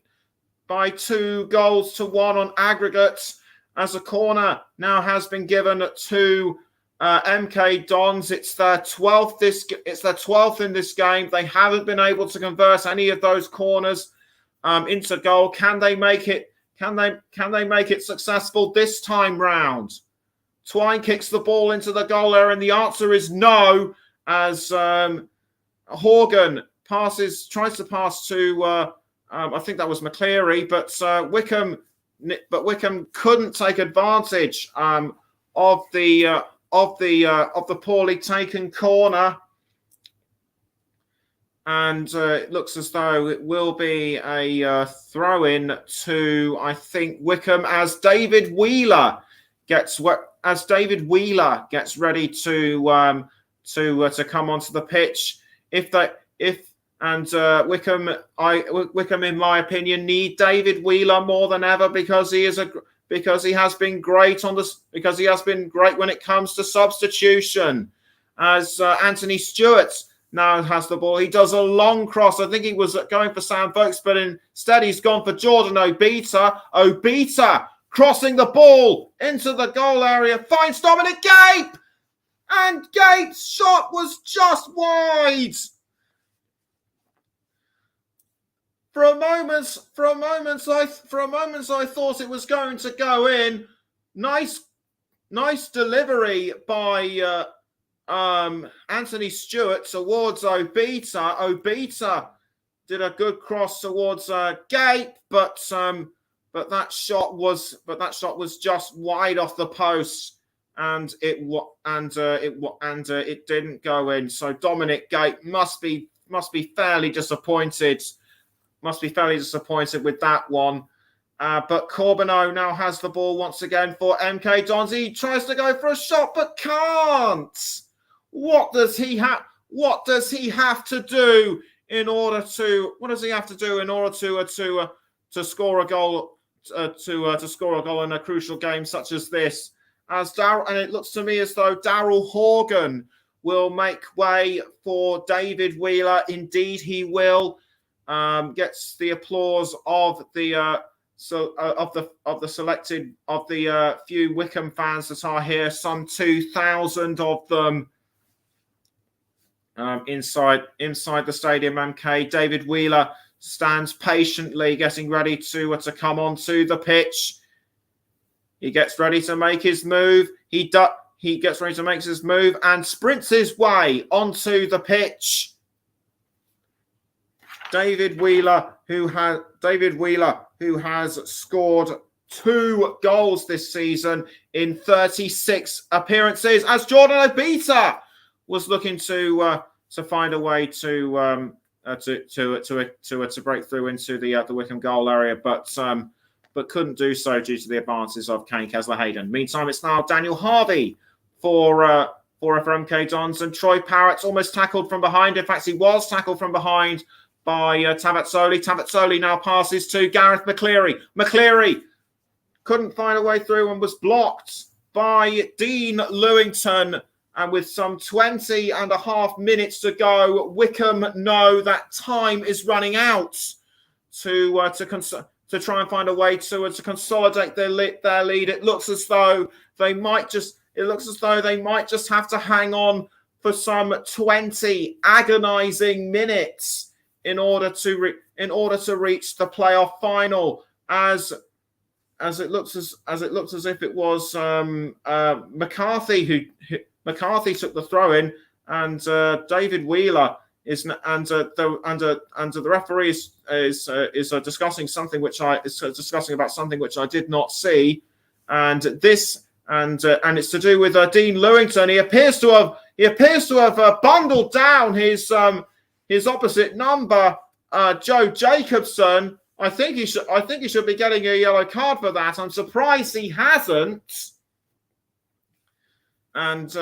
by 2-1 on aggregate, as a corner now has been given to MK Dons. It's their 12th in this game. They haven't been able to convert any of those corners into goal. Can they make it? Can they make it successful this time round? Twine kicks the ball into the goal area, and the answer is no, as Horgan tries to pass to I think that was McCleary, but Wycombe couldn't take advantage of the the poorly taken corner. And it looks as though it will be a throw-in to, I think, Wycombe as David Wheeler gets ready to come onto the pitch. Wycombe, in my opinion, need David Wheeler more than ever because he has been great when it comes to substitution. As Anthony Stewart now has the ball. He does a long cross. I think he was going for Sam Vokes, but instead he's gone for Jordan Obita. Obita crossing the ball into the goal area. Finds Dominic Gape! And Gape's shot was just wide. For a moment, I thought it was going to go in. Nice delivery by Anthony Stewart towards Obita. Obita did a good cross towards Gape, but that shot was just wide off the post, and it didn't go in. So Dominic Gape must be fairly disappointed. With that one. But Corbeneau now has the ball once again for MK Dons. He tries to go for a shot but can't. What does he have to do in order to score a goal to score a goal in a crucial game such as this? And it looks to me as though Daryl Horgan will make way for David Wheeler. Indeed, he will. Gets the applause of the few Wycombe fans that are here, some 2,000 of them inside the stadium. MK David Wheeler stands patiently, getting ready to come onto the pitch. He gets ready to make his move. He gets ready to make his move and sprints his way onto the pitch. David Wheeler, who has scored 2 goals this season in 36 appearances, as Jordan Obita was looking to find a way to break through into the Wycombe goal area, but couldn't do so due to the advances of Kane Kessler-Hayden. Meantime, it's now Daniel Harvey for MK Dons, and Troy Parrott's almost tackled from behind. In fact, he was tackled from behind by Tavatsoli. Tavatsoli now passes to Gareth McCleary. McCleary couldn't find a way through and was blocked by Dean Lewington. And with some 20 and a half minutes to go, Wycombe know that time is running out to try and find a way to consolidate their lead. It looks as though they might just have to hang on for some 20 agonising minutes in order to reach the playoff final, as it looks as if it was McCarthy McCarthy took the throw in, and David Wheeler is the referee is discussing something which I did not see, and it's to do with Dean Lewington. He appears to have bundled down his opposite number, Joe Jacobson. I think he should be getting a yellow card for that. I'm surprised he hasn't. That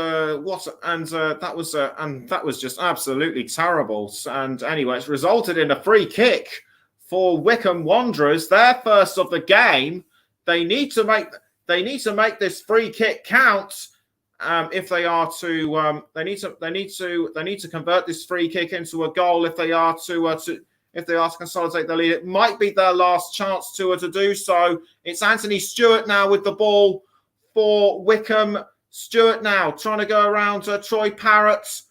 was just absolutely terrible. And anyway, it's resulted in a free kick for Wycombe Wanderers, their first of the game. They need to make this free kick count. If they are to, they need to convert this free kick into a goal. If they are to consolidate their lead, it might be their last chance to do so. It's Anthony Stewart now with the ball for Wycombe. Stewart now trying to go around Troy Parrott.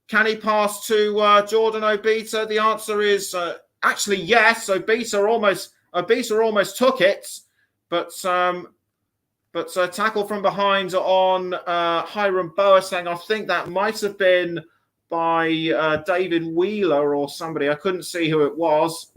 Can he pass to Jordan Obita? The answer is actually yes. Obita almost took it, but tackle from behind on Hiram Boateng. I think that might have been by David Wheeler or somebody. I couldn't see who it was.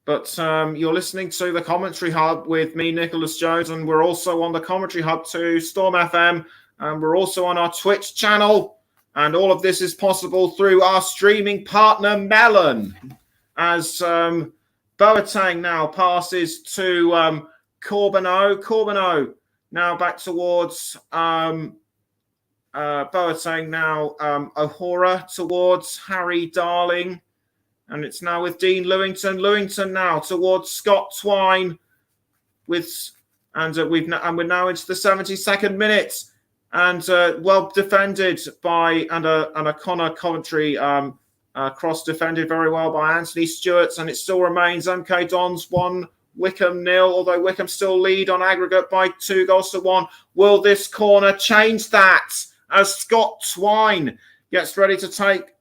But you're listening to the Commentary Hub with me, Nicholas Jones, and we're also on the Commentary Hub to Storm FM, and we're also on our Twitch channel. And all of this is possible through our streaming partner, Melon. As Boateng now passes to Corbeau. Corbeau now back towards Boateng now. O'Hora towards Harry Darling. And it's now with Dean Lewington. Lewington now towards Scott Twine. We're now into the 72nd minute. And well defended by a Connor Coventry cross defended very well by Anthony Stewart, and it still remains MK Dons 1, Wycombe 0, although Wycombe still lead on aggregate by 2-1. Will this corner change that as Scott Twine gets ready to take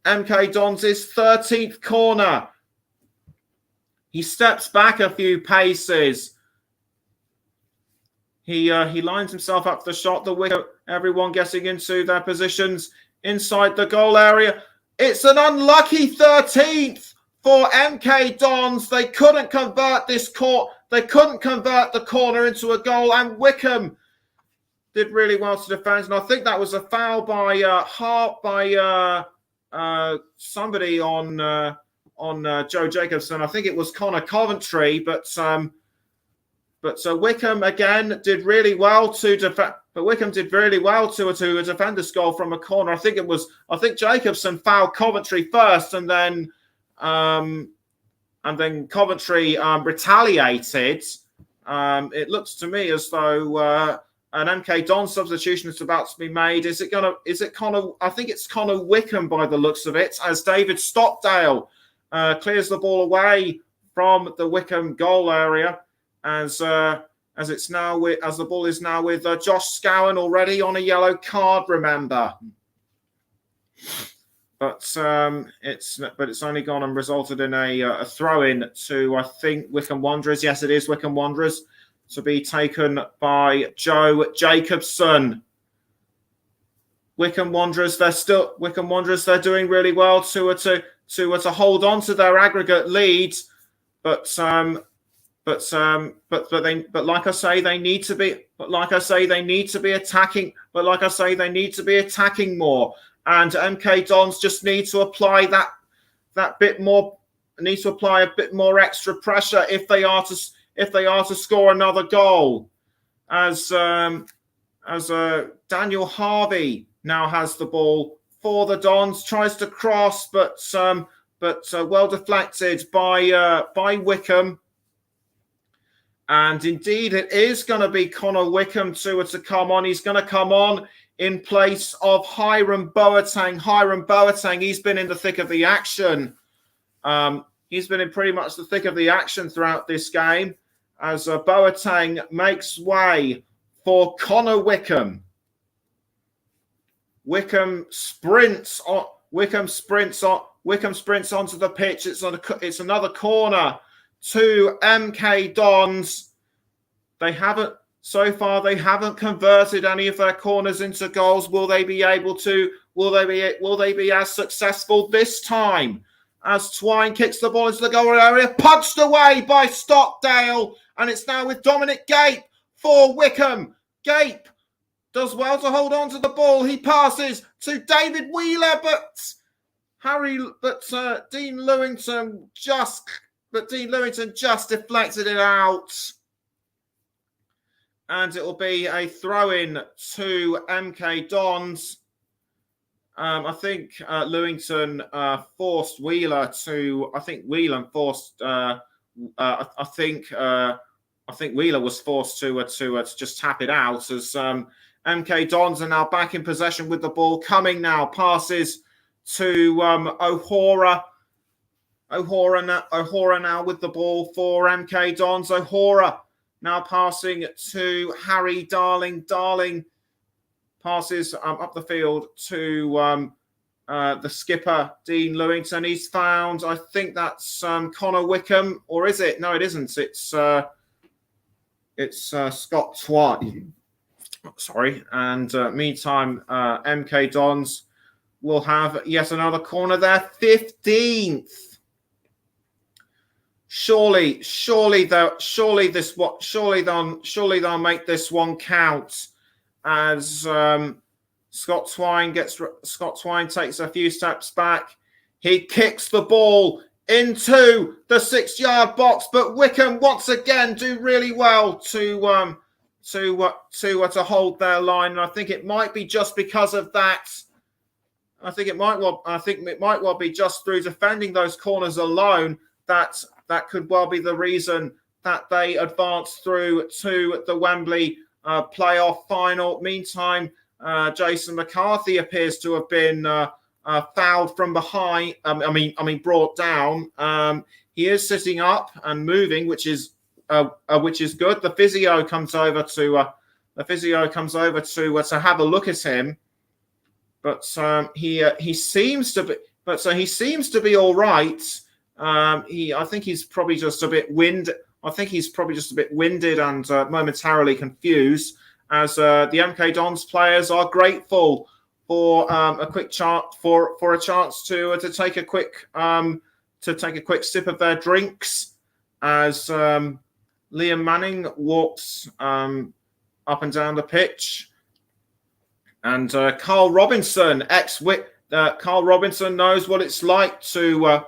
MK Dons' 13th corner? He steps back a few paces. He lines himself up for the shot. The Wycombe, everyone getting into their positions inside the goal area. It's an unlucky 13th for MK Dons. They couldn't convert They couldn't convert the corner into a goal, and Wycombe did really well to defend. And I think that was a foul by somebody on Joe Jacobson. I think it was Connor Coventry, but Wycombe again did really well to defend. But Wycombe did really well to defend this goal from a corner. I think Jacobson fouled Coventry first, and then Coventry retaliated. It looks to me as though an MK Don substitution is about to be made. Is it Connor? I think it's Connor Wycombe by the looks of it, as David Stockdale clears the ball away from the Wycombe goal area. As the ball is now with Josh Scowen, already on a yellow card, remember. But it's only gone and resulted in a throw-in to, I think, Wycombe Wanderers. Yes, it is Wycombe Wanderers, to be taken by Joe Jacobson. Wycombe Wanderers, they're doing really well to hold on to their aggregate lead, but like I say, they need to be attacking. But like I say, they need to be attacking more. And MK Dons just need to apply that bit more. Need to apply a bit more extra pressure if they are to score another goal. As Daniel Harvey now has the ball for the Dons, tries to cross, but well deflected by Wycombe. And indeed, it is going to be Connor Wycombe to come on. He's going to come on in place of Hiram Boateng. Hiram Boateng, he's been in the thick of the action. He's been in pretty much the thick of the action throughout this game, as Boateng makes way for Connor Wycombe. Wycombe sprints onto the pitch. It's another corner to MK Dons. They haven't converted any of their corners into goals. Will they be as successful this time? As Twine kicks the ball into the goal area, punched away by Stockdale, and it's now with Dominic Gape for Wycombe. Gape does well to hold on to the ball. He passes to David Wheeler, but Dean Lewington just deflected it out. And it will be a throw-in to MK Dons. I think Lewington forced Wheeler to. I think Wheeler was forced to just tap it out, as MK Dons are now back in possession with the ball. Coming now, passes to O'Hora. O'Hora now with the ball for MK Dons. O'Hora now passing to Harry Darling. Darling passes up the field to the skipper, Dean Lewington. He's found, I think that's Connor Wycombe, or is it? No, it isn't. It's Scott Twine. Sorry. And meantime, MK Dons will have yet another corner there. 15th. Surely they'll make this one count. As Scott Twine takes a few steps back. He kicks the ball into the 6-yard box, but Wycombe once again do really well to hold their line. And I think it might be just because of that. I think it might well be just through defending those corners alone that could well be the reason that they advance through to the Wembley playoff final. Meantime, Jason McCarthy appears to have been fouled from behind. Brought down. He is sitting up and moving, which is good. The physio comes over to have a look at him, but he seems to be all right. I think he's probably just a bit winded. And momentarily confused, as the MK Dons players are grateful for a quick chance to take a quick sip of their drinks, as Liam Manning walks up and down the pitch, and Carl Robinson knows what it's like to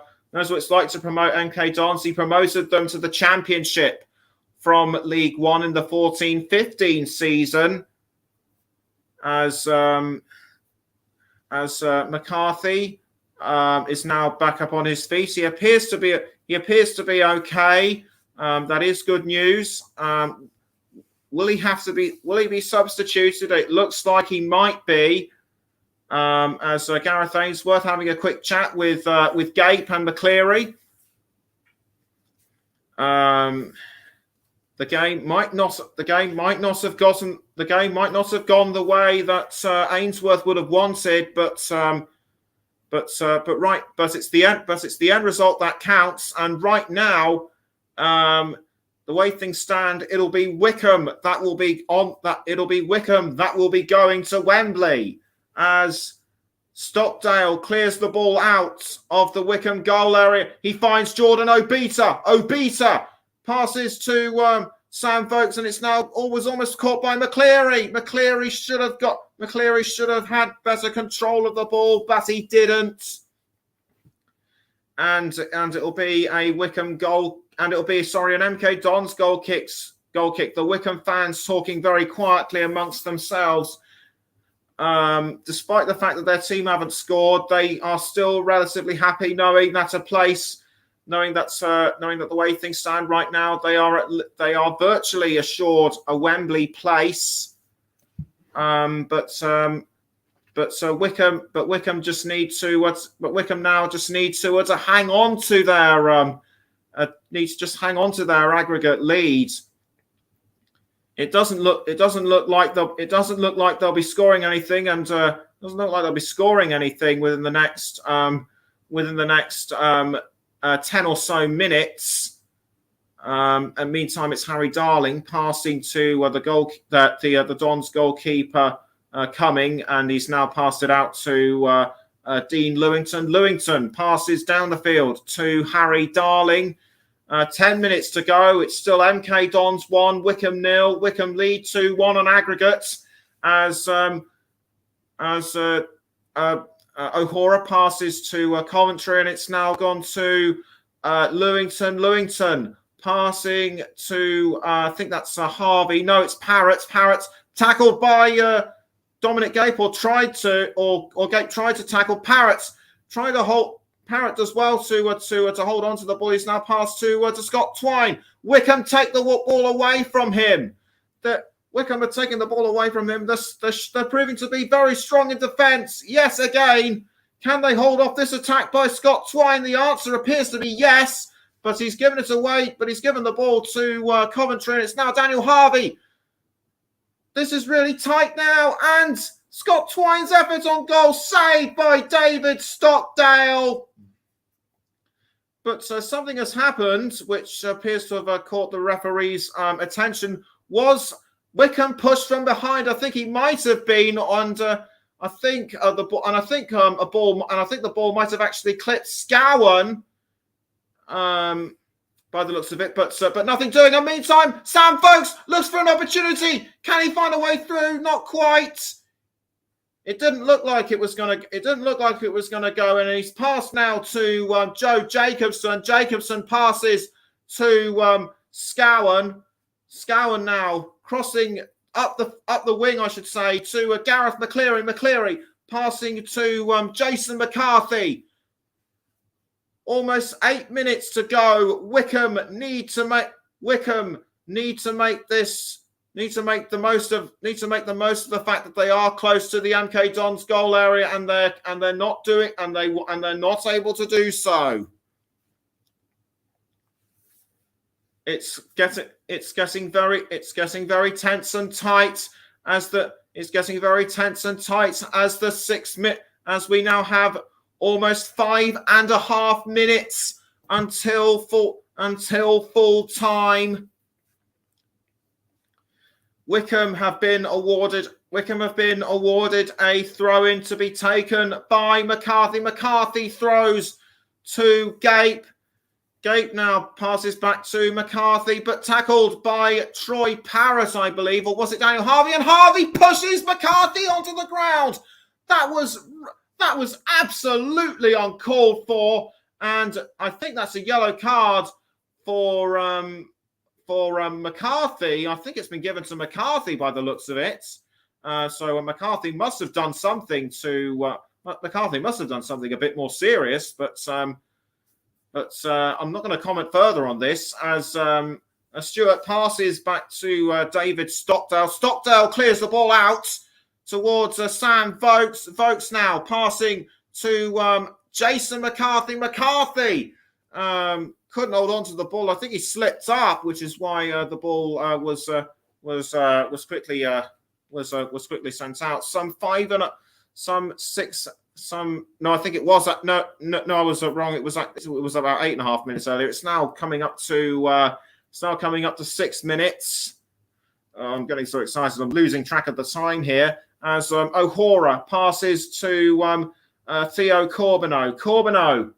promote MK Dons. He promoted them to the Championship from League One in the 14-15 season. As McCarthy is now back up on his feet, he appears to be okay. That is good news. Will he be substituted? It looks like he might be. As Gareth Ainsworth having a quick chat with Gape and McCleary. The game might not have gone the way that Ainsworth would have wanted, but it's the end result that counts. And right now, the way things stand, it'll be Wycombe that will be going to Wembley, as Stockdale clears the ball out of the Wycombe goal area. He finds Jordan Obita. Obita passes to Sam Vokes, and it's now almost caught by McCleary. McCleary should have had better control of the ball, but he didn't. And it'll be a Wycombe goal, and it'll be an MK Dons goal kick. The Wycombe fans talking very quietly amongst themselves. Despite the fact that their team haven't scored, they are still relatively happy, knowing that the way things stand right now, they are virtually assured a Wembley place. Wycombe just need to hang on to their aggregate lead. It doesn't look like they'll be scoring anything, and doesn't look like they'll be scoring anything within the next 10 or so minutes. And meantime, it's Harry Darling passing to the Dons goalkeeper coming, and he's now passed it out to Dean Lewington. Lewington passes down the field to Harry Darling. 10 minutes to go. It's still MK Dons 1, Wycombe 0. Wycombe lead 2-1 on aggregate, as O'Hora passes to Coventry, and it's now gone to Lewington. Lewington passing to I think that's Harvey. No, it's Parrott. Parrott tackled by Dominic Gape, or Gape tried to tackle Parrott. Trying to hold. Parrott does well to hold on to the ball. He's now passed to Scott Twine. Wycombe take the ball away from him. Wycombe are taking the ball away from him. They're proving to be very strong in defence. Yes, again. Can they hold off this attack by Scott Twine? The answer appears to be yes, but he's given it away. But he's given the ball to Coventry, and it's now Daniel Harvey. This is really tight now, and Scott Twine's effort on goal saved by David Stockdale. But something has happened, which appears to have caught the referee's attention. Was Wycombe pushed from behind? I think he might have been under. I think the ball, and I think the ball might have actually clipped Scowen. by the looks of it, but nothing doing. In the meantime, Sam Vokes looks for an opportunity. Can he find a way through? Not quite. It didn't look like it was going to go, and he's passed now to Joe Jacobson. Jacobson passes to Scowen. Scowen now crossing up the wing, I should say, to Gareth McCleary. McCleary passing to Jason McCarthy. Almost 8 minutes to go. Wycombe need to make the most of the fact that they are close to the MK Dons goal area, and they're not able to do so. It's getting very tense and tight as the 6 minute, as we now have almost 5.5 minutes until full time. Wycombe have been awarded a throw-in to be taken by McCarthy. McCarthy throws to Gape. Gape now passes back to McCarthy, but tackled by Troy Parrott, I believe, or was it Daniel Harvey? And Harvey pushes McCarthy onto the ground. That was absolutely uncalled for, and I think that's a yellow card for McCarthy. I think it's been given to McCarthy by the looks of it. So McCarthy must have done something a bit more serious, but I'm not going to comment further on this as Stewart passes back to David Stockdale. Stockdale clears the ball out towards Sam Vokes. Vokes now passing to Jason McCarthy. McCarthy couldn't hold on to the ball. I think he slipped up, which is why the ball was quickly sent out. I think it was no, I was wrong. It was about 8.5 minutes earlier. It's now coming up to 6 minutes. I'm getting so excited. I'm losing track of the time here as O'Hora passes to Theo Corbeneau. Corbeneau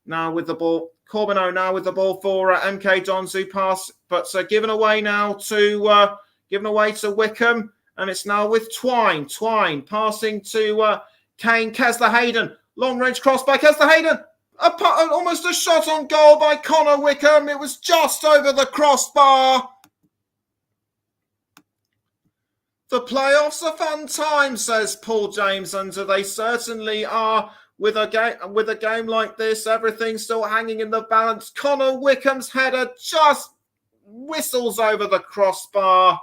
now with the ball. Corbeneau now with the ball for MK Dons, who pass, but given away to Wycombe, and it's now with Twine. Twine passing to Kane Kesler-Hayden. Long range cross by Kesler-Hayden. Almost a shot on goal by Connor Wycombe. It was just over the crossbar. The playoffs are fun times, says Paul James, and they certainly are. With a game like this, everything's still hanging in the balance. Connor Wycombe's header just whistles over the crossbar.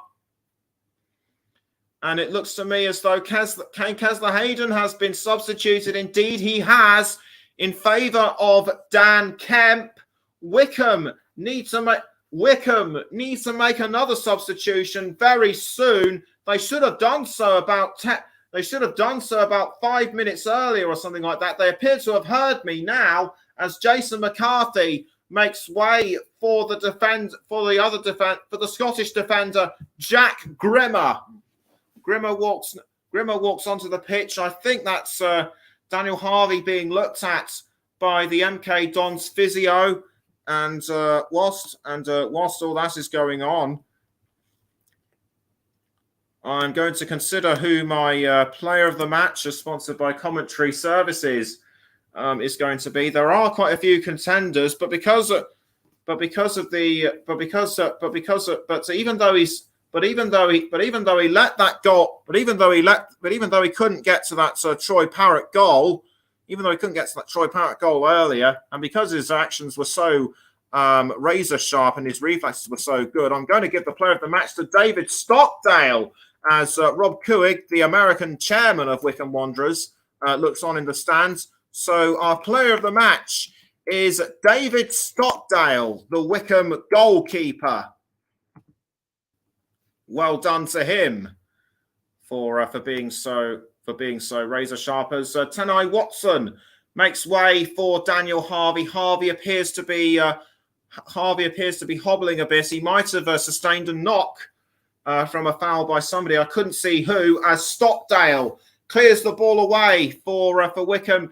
And it looks to me as though Kane Kesler-Hayden has been substituted. Indeed, he has, in favour of Dan Kemp. Wycombe needs to make another substitution very soon. They should have done so about 5 minutes earlier or something like that. They appear to have heard me now as Jason McCarthy makes way for the Scottish defender, Jack Grimmer. Grimmer walks onto the pitch. I think that's Daniel Harvey being looked at by the MK Dons physio. And whilst all that is going on, I'm going to consider who my player of the match, as sponsored by Commentary Services, is going to be. There are quite a few contenders, but even though he couldn't get to that Troy Parrott goal, earlier, and because his actions were so razor sharp and his reflexes were so good, I'm going to give the player of the match to David Stockdale, as Rob Kuig, the American chairman of Wycombe Wanderers, looks on in the stands. So our player of the match is David Stockdale, the Wycombe goalkeeper. Well done to him for being so razor sharp. As Tenai Watson makes way for Daniel Harvey. Harvey appears to be hobbling a bit. He might have sustained a knock from a foul by somebody. I couldn't see who, as Stockdale clears the ball away for Wycombe.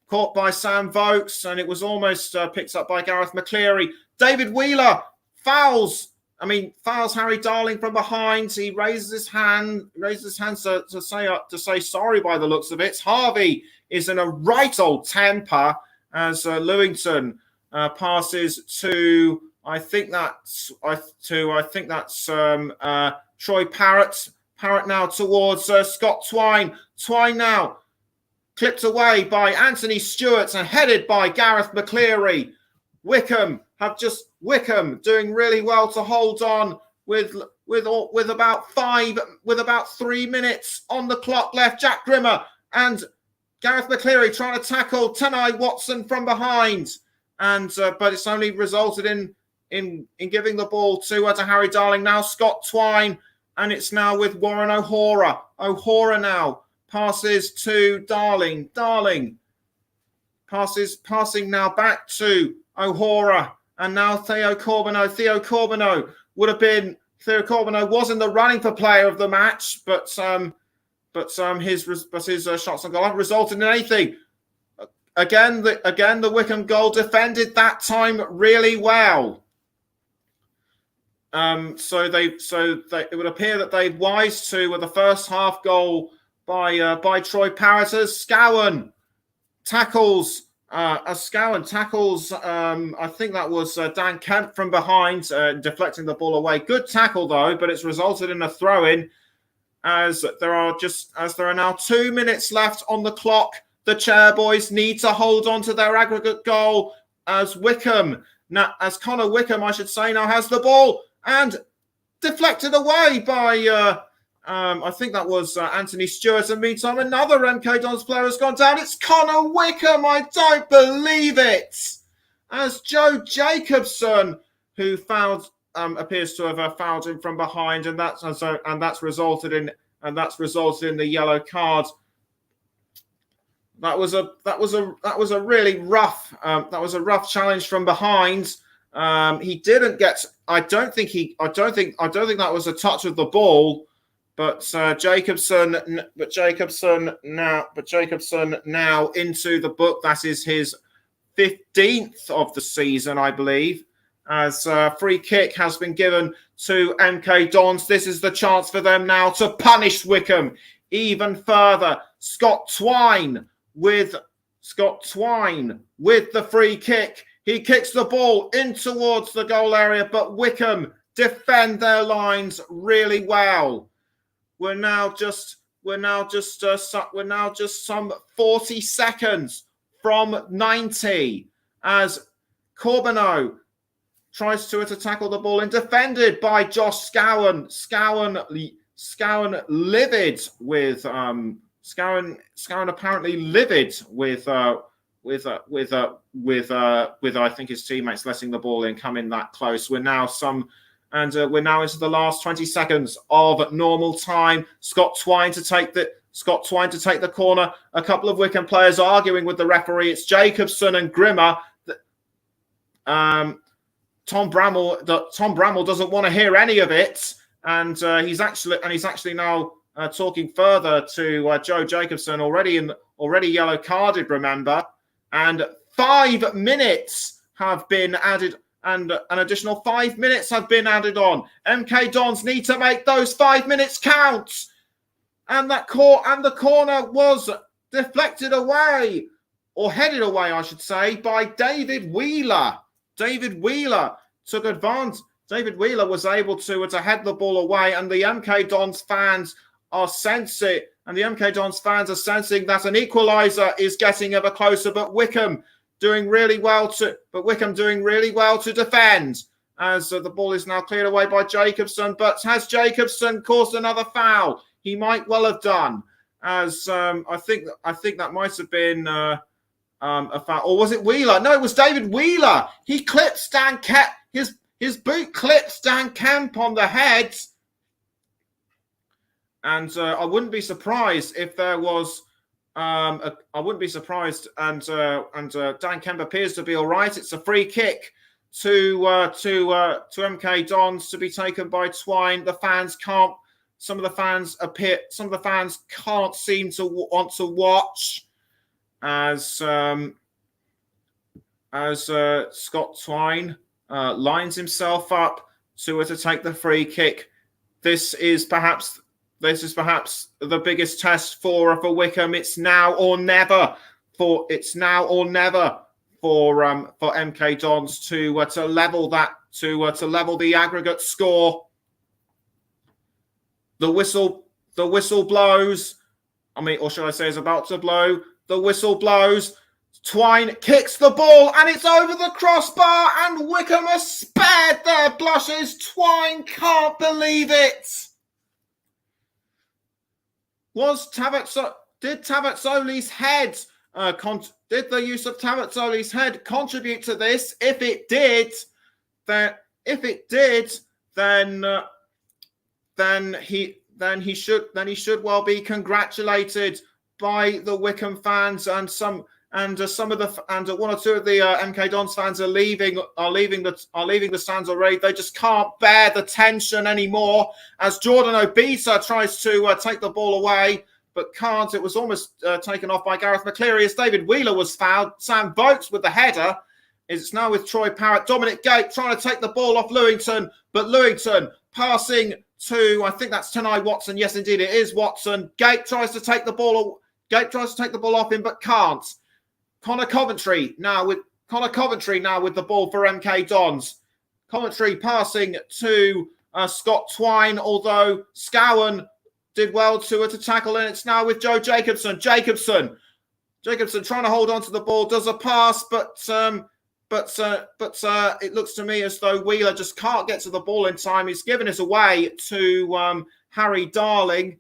Caught by Sam Vokes, and it was almost picked up by Gareth McCleary. David Wheeler fouls Harry Darling from behind. He raises his hand to say sorry by the looks of it. Harvey is in a right old temper as Lewington passes to Troy Parrott. Parrott now towards Scott Twine. Twine now clipped away by Anthony Stewart and headed by Gareth McCleary. Wycombe doing really well to hold on with about 3 minutes on the clock left. Jack Grimmer and Gareth McCleary trying to tackle Tanai Watson from behind, but it's only resulted in giving the ball to Harry Darling. Now Scott Twine, and it's now with Warren O'Hora. O'Hora now passes to Darling. Darling passing now back to O'Hora, and now Theo Corbeneau. Theo Corbeneau was in the running for player of the match, but his shots on goal haven't resulted in anything. Again, the Wycombe goal defended that time really well. So it would appear that they wise to with the first half goal by Troy Parrott. Scowen tackles. I think that was Dan Kemp from behind, deflecting the ball away. Good tackle though, but it's resulted in a throw-in as there are now 2 minutes left on the clock. The Chairboys need to hold on to their aggregate goal as Connor Wickham, I should say, now has the ball and deflected away by I think that was Anthony Stewart. And meantime, another MK Dons player has gone down. It's Connor Wickham. I don't believe it. As Joe Jacobson, who appears to have fouled him from behind, and that's resulted in the yellow card. That was a really rough challenge from behind. He didn't get. I don't think that was a touch of the ball. But Jacobson now into the book. That is his 15th of the season, I believe. As free kick has been given to MK Dons. This is the chance for them now to punish Wycombe even further. Scott Twine with the free kick. He kicks the ball in towards the goal area, but Wycombe defend their lines really well. We're now just some 40 seconds from 90 as Corbeneau tries to tackle the ball and defended by Josh Scowen. Scowen livid with Scowen apparently livid with I think his teammates letting the ball in come in that close. We're now into the last 20 seconds of normal time. Scott Twine to take the corner. A couple of Wycombe players arguing with the referee. It's Jacobson and Grimmer. Tom Bramall doesn't want to hear any of it, and he's actually now talking further to Joe Jacobson, already yellow carded. Remember, and 5 minutes have been added. And an additional 5 minutes have been added on. MK Dons need to make those 5 minutes count. And the corner was deflected away, or headed away, I should say, by David Wheeler. David Wheeler took advantage. David Wheeler was able to head the ball away, and the MK Dons fans are sensing, that an equaliser is getting ever closer, but Wycombe doing really well to defend as the ball is now cleared away by Jacobson. But has Jacobson caused another foul? He might well have done, as I think that might have been a foul. Or was it Wheeler? No, it was David Wheeler. He clips Dan Kemp. His boot clips Dan Kemp on the head. And I wouldn't be surprised if there was... I wouldn't be surprised, and Dan Kemp appears to be all right. It's a free kick to MK Dons to be taken by Twine. Some of the fans can't seem to want to watch as Scott Twine lines himself up to take the free kick. This is perhaps the biggest test for Wycombe. It's now or never for MK Dons to level the aggregate score. The whistle blows. Or should I say is about to blow. The whistle blows. Twine kicks the ball and it's over the crossbar and Wycombe are spared their blushes. Twine can't believe it. Did Tavazzoli's head did the use of Tavazzoli's head contribute to this? If it did, then he should well be congratulated by the Wycombe fans and one or two of the MK Dons fans are leaving the stands already. They just can't bear the tension anymore as Jordan Obita tries to take the ball away but can't. It was almost taken off by Gareth McCleary as David Wheeler was fouled. Sam Vokes with the header. It's now with Troy Parrott. Dominic Gate trying to take the ball off Lewington, but Lewington passing to, I think that's Tanai Watson. Yes, indeed, it is Watson. Gate tries to take the ball off him, but can't. Connor Coventry now with the ball for MK Dons. Coventry passing to Scott Twine, although Scowen did well to tackle, and it's now with Joe Jacobson. Jacobson trying to hold on to the ball, does a pass, but it looks to me as though Wheeler just can't get to the ball in time. He's given it away to Harry Darling.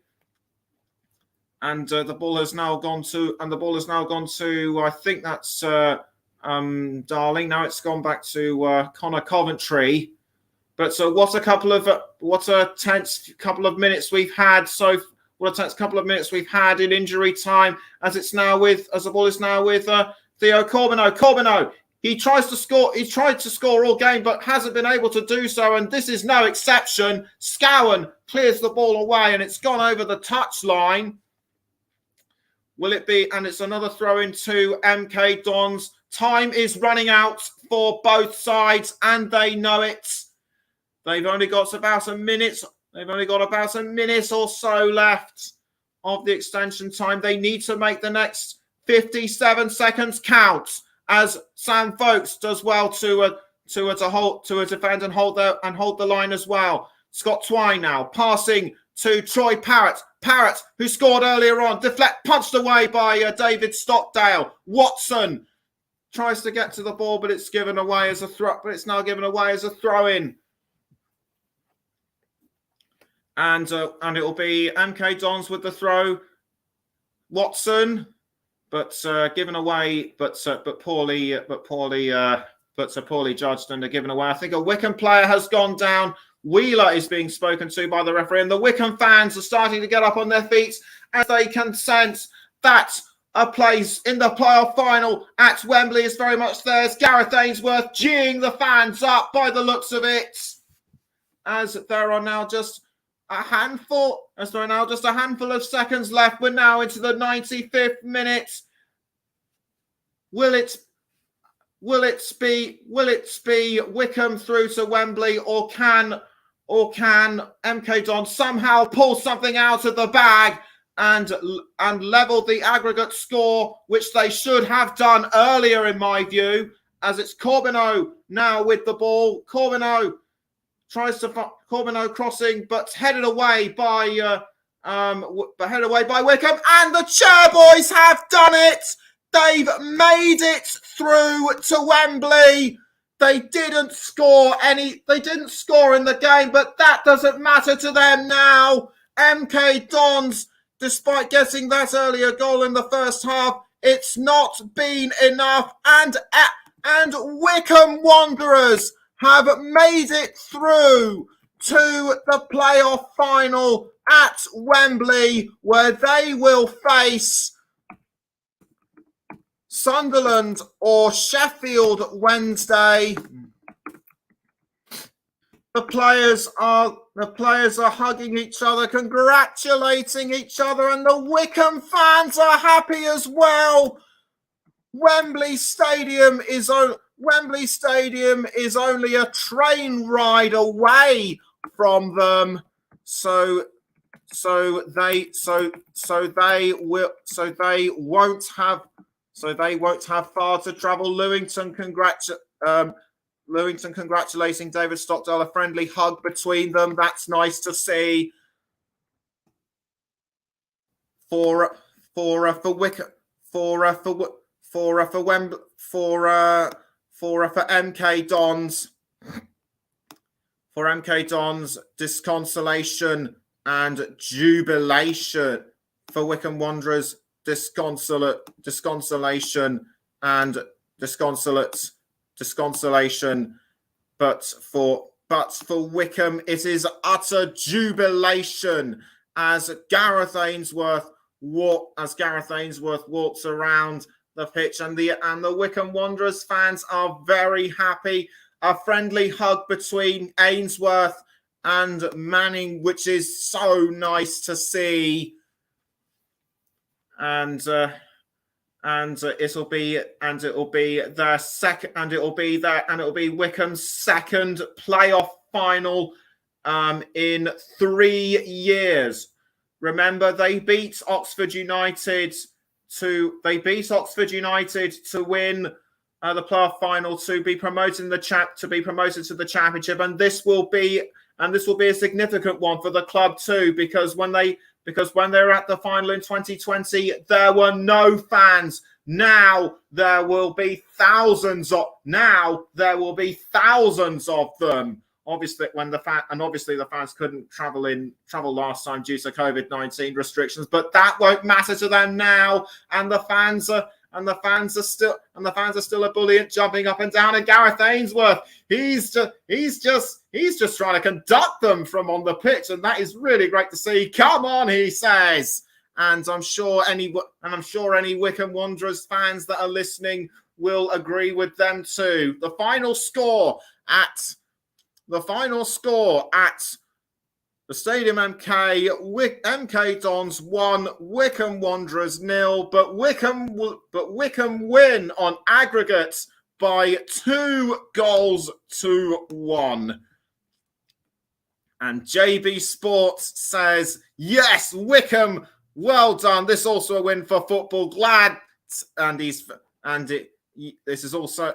And the ball has now gone to, I think that's Darling. Now it's gone back to Connor Coventry. But so what a tense couple of minutes we've had. In injury time as the ball is now with Theo Corbino. Corbino, he tried to score all game, but hasn't been able to do so. And this is no exception. Scowen clears the ball away and it's gone over the touchline. Will it be? And it's another throw into MK Dons. Time is running out for both sides and they know it. They've only got about a minute or so left of the extension time. They need to make the next 57 seconds count as Sam Vokes does well to defend and hold the line as well. Scott Twine now passing to Troy Parrott. Parrott, who scored earlier on, punched away by David Stockdale. Watson tries to get to the ball, but it's given away as a throw. But it's now given away as a throw-in, and it will be MK Dons with the throw. Watson, but given away, but poorly judged and given away. I think a Wycombe player has gone down. Wheeler is being spoken to by the referee, and the Wycombe fans are starting to get up on their feet as they can sense that a place in the playoff final at Wembley is very much theirs. Gareth Ainsworth geeing the fans up by the looks of it, as there are now just a handful of seconds left. We're now into the 95th minute. Will it be Wycombe through to Wembley, or can MK Dons somehow pull something out of the bag and level the aggregate score, which they should have done earlier, in my view, as it's Corbino now with the ball. Corbino crossing, but headed away by Wycombe, and the Chairboys have done it. They've made it through to Wembley. They didn't score in the game, but that doesn't matter to them now. MK Dons, despite getting that earlier goal in the first half, it's not been enough. And Wycombe Wanderers have made it through to the playoff final at Wembley, where they will face Sunderland or Sheffield Wednesday. The players are hugging each other, congratulating each other, and the Wycombe fans are happy as well. Wembley Stadium is Wembley Stadium is only a train ride away from them. So they won't have far to travel. Lewington congratulating David Stockdale, a friendly hug between them. That's nice to see. For MK Dons, disconsolation and jubilation. For Wycombe Wanderers, disconsolation and disconsolation. But for Wycombe, it is utter jubilation as Gareth Ainsworth walks around the pitch, and the Wycombe Wanderers fans are very happy. A friendly hug between Ainsworth and Manning, which is so nice to see. And it'll be Wycombe's second playoff final in 3 years. Remember, they beat Oxford United to win the playoff final, to be promoted to the championship, and this will be a significant one for the club too, because when they were at the final in 2020, there were no fans. Now there will be thousands of them. Obviously, the fans couldn't travel last time due to COVID-19 restrictions, but that won't matter to them now. And the fans are still ebullient, jumping up and down. And Gareth Ainsworth, he's just trying to conduct them from on the pitch, and that is really great to see. Come on, he says, and I'm sure any Wycombe Wanderers fans that are listening will agree with them too. The final score at the Stadium MK Dons 1, Wycombe Wanderers 0, but Wycombe win on aggregate by 2-1. And JB Sports says, yes, Wycombe, well done. This is also a win for football. Glad, this is also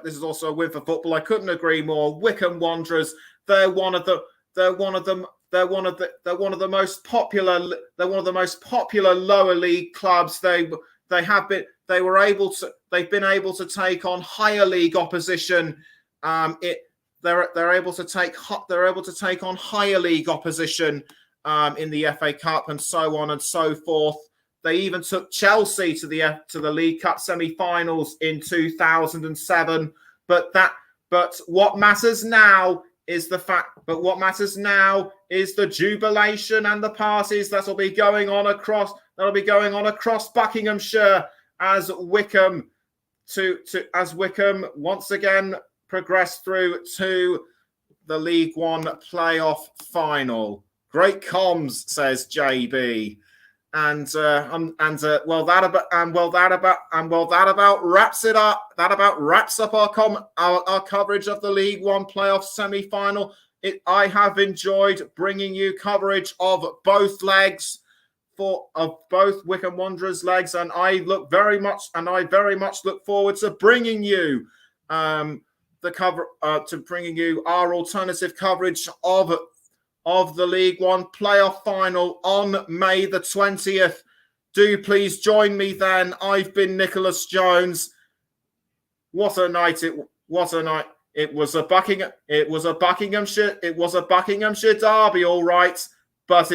a win for football. I couldn't agree more. Wycombe Wanderers, they're one of the most popular lower league clubs. They've been able to take on higher league opposition. They're able to take on higher league opposition in the FA Cup and so on and so forth. They even took Chelsea to the League Cup semi-finals in 2007. But what matters now is the jubilation and the parties that'll be going on across Buckinghamshire as Wycombe once again progress through to the League One playoff final. Great comms, says JB. That about wraps it up. That about wraps up our coverage of the League One playoff semi-final. I have enjoyed bringing you coverage of both legs, of both Wycombe Wanderers legs, and I very much look forward to bringing you our alternative coverage of the League One playoff final on May the 20th. Do please join me then. I've been Nicholas Jones. What a night! It was a Buckinghamshire derby, all right. But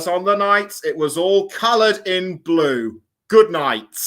on the night, it was all coloured in blue. Good night.